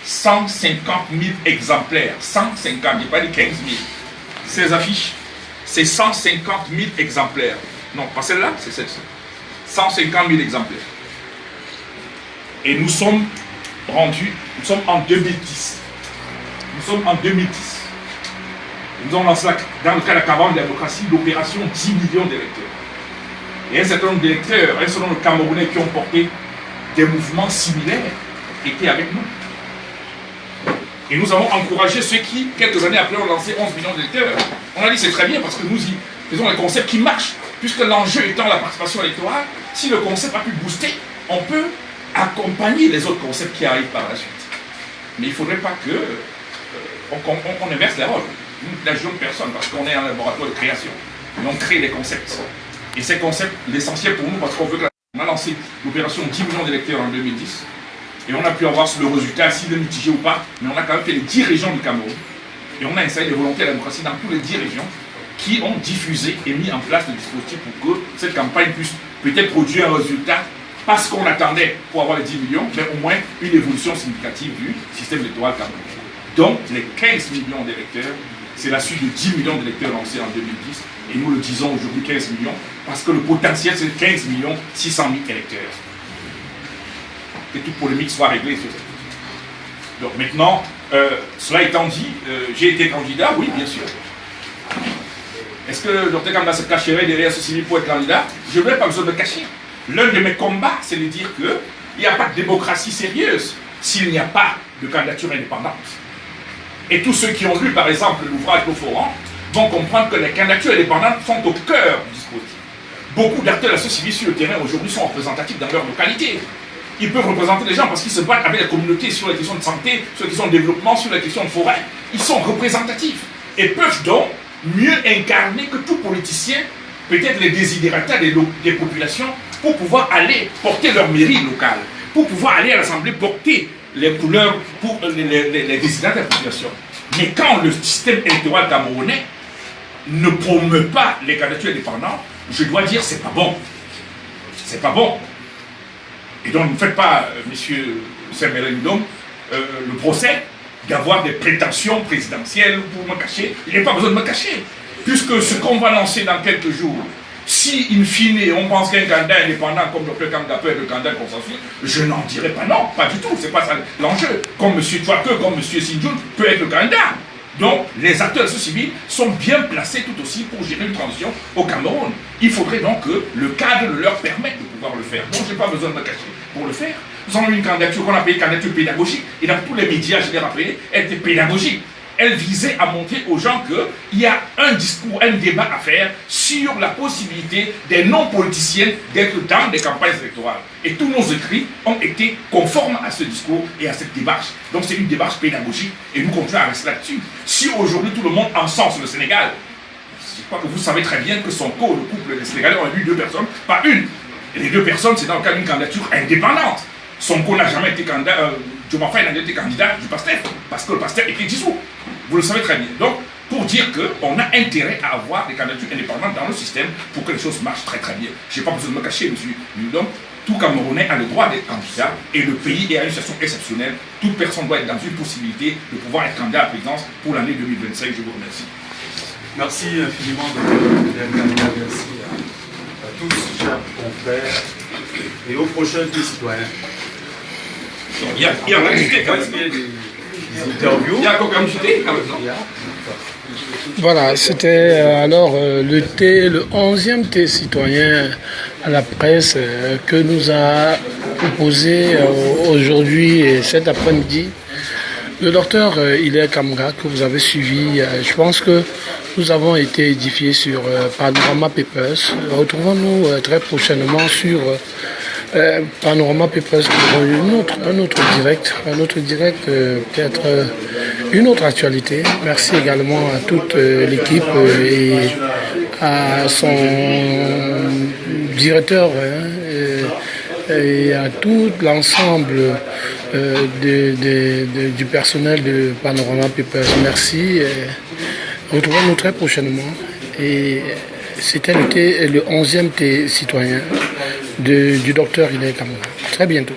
150 000 exemplaires. 150, je n'ai pas dit 15 000. Ces affiches, c'est 150 000 exemplaires. Non, pas celle-là, c'est celle-ci. 150 000 exemplaires. Et nous sommes rendus, nous sommes en 2010. Nous sommes en 2010. Nous avons lancé dans le cadre de la campagne de démocratie l'opération 10 millions d'électeurs. Et un certain nombre d'électeurs, un certain nombre de Camerounais qui ont porté des mouvements similaires étaient avec nous. Et nous avons encouragé ceux qui, quelques années après, ont lancé 11 millions d'électeurs. On a dit c'est très bien parce que nous y faisons un concept qui marche. Puisque l'enjeu étant la participation électorale, si le concept a pu booster, on peut accompagner les autres concepts qui arrivent par la suite. Mais il ne faudrait pas que on inverse les rôles. Nous n'agions de personne parce qu'on est un laboratoire de création. Et on crée des concepts. Et ces concepts, l'essentiel pour nous, parce qu'on veut que on a lancé l'opération 10 millions d'électeurs en 2010. Et on a pu avoir le résultat, s'il est mitigé ou pas, mais on a quand même fait les 10 régions du Cameroun. Et on a installé des volontaires de la démocratie dans toutes les 10 régions qui ont diffusé et mis en place le dispositif pour que cette campagne puisse peut-être produire un résultat, pas ce qu'on attendait pour avoir les 10 millions, mais au moins une évolution significative du système électoral camerounais. Donc, les 15 millions d'électeurs, c'est la suite de 10 millions d'électeurs lancés en 2010, et nous le disons aujourd'hui 15 millions, parce que le potentiel c'est 15 millions 600 000 électeurs. Que toute polémique soit réglée sur ça. Donc maintenant, cela étant dit, j'ai été candidat, oui bien sûr. Est-ce que le Dr Kamga se cacherait derrière ce civil pour être candidat? Je n'aurais pas besoin de me cacher. L'un de mes combats, c'est de dire qu'il n'y a pas de démocratie sérieuse s'il n'y a pas de candidature indépendante. Et tous ceux qui ont lu par exemple l'ouvrage de Foran vont comprendre que les candidatures indépendantes sont au cœur du dispositif. Beaucoup d'acteurs de la société civile sur le terrain aujourd'hui sont représentatifs dans leur localité. Ils peuvent représenter les gens parce qu'ils se battent avec la communauté sur les questions de santé, sur les questions de développement, sur les questions de forêt. Ils sont représentatifs et peuvent donc mieux incarner que tout politicien, peut-être les désidératas des populations, pour pouvoir aller porter leur mairie locale, pour pouvoir aller à l'Assemblée porter les couleurs pour les désidératas de la population. Mais quand le système électoral camerounais ne promeut pas les candidatures indépendantes, je dois dire c'est pas bon. C'est pas bon. Et donc ne faites pas, monsieur Saint-Mérindom, le procès d'avoir des prétentions présidentielles pour me cacher. Il n'y a pas besoin de me cacher. Puisque ce qu'on va lancer dans quelques jours, si in fine on pense qu'un candidat indépendant comme Dr Kamga peut être le candidat de consensus, je n'en dirai pas non, pas du tout, c'est pas ça l'enjeu. Comme M. Touake, comme M. Sinjoun peut être le candidat. Donc les acteurs de la société civile sont bien placés tout aussi pour gérer une transition au Cameroun. Il faudrait donc que le cadre leur permette de pouvoir le faire. Donc je n'ai pas besoin de me cacher pour le faire. Nous avons une candidature qu'on appelle candidature pédagogique, et dans tous les médias, je l'ai rappelé, elle était pédagogique. elle visait à montrer aux gens qu'il y a un discours, un débat à faire sur la possibilité des non-politiciens d'être dans des campagnes électorales. Et tous nos écrits ont été conformes à ce discours et à cette démarche. Donc c'est une démarche pédagogique et nous continuons à rester là-dessus. Si aujourd'hui tout le monde encense le Sénégal, je crois que vous savez très bien que Sonko, le couple des Sénégalais, ont élu 2 personnes, pas une. Et les 2 personnes, c'est dans le cadre d'une candidature indépendante. Sonko n'a jamais été candidat, Diomaye n'a jamais été candidat du PASTEF, parce que le PASTEF était dissous. Vous le savez très bien. Donc, pour dire qu'on a intérêt à avoir des candidatures indépendantes dans le système pour que les choses marchent très très bien. Je n'ai pas besoin de me cacher, monsieur Nudom. Tout Camerounais a le droit d'être candidat et le pays est à une situation exceptionnelle. Toute personne doit être dans une possibilité de pouvoir être candidat à la présidence pour l'année 2025. Je vous remercie. Merci infiniment, Dr. Merci à tous, chers confrères, et aux prochains citoyens. Il y a un invité quand même. Des interviews. Il y a encore un invité quand même, non? Voilà, c'était alors le 11e thé citoyen à la presse que nous a proposé aujourd'hui et cet après-midi le docteur Hilaire Kamga que vous avez suivi. Je pense que nous avons été édifiés sur Panorama Papers. Retrouvons-nous très prochainement sur Panorama Papers pour un autre direct, peut-être une autre actualité. Merci également à toute l'équipe et à son directeur et à tout l'ensemble du personnel de Panorama Papers. Merci. Retrouvons-nous très prochainement. Et c'était le 11e thé citoyen du docteur Hilaire Kamga. Très bientôt.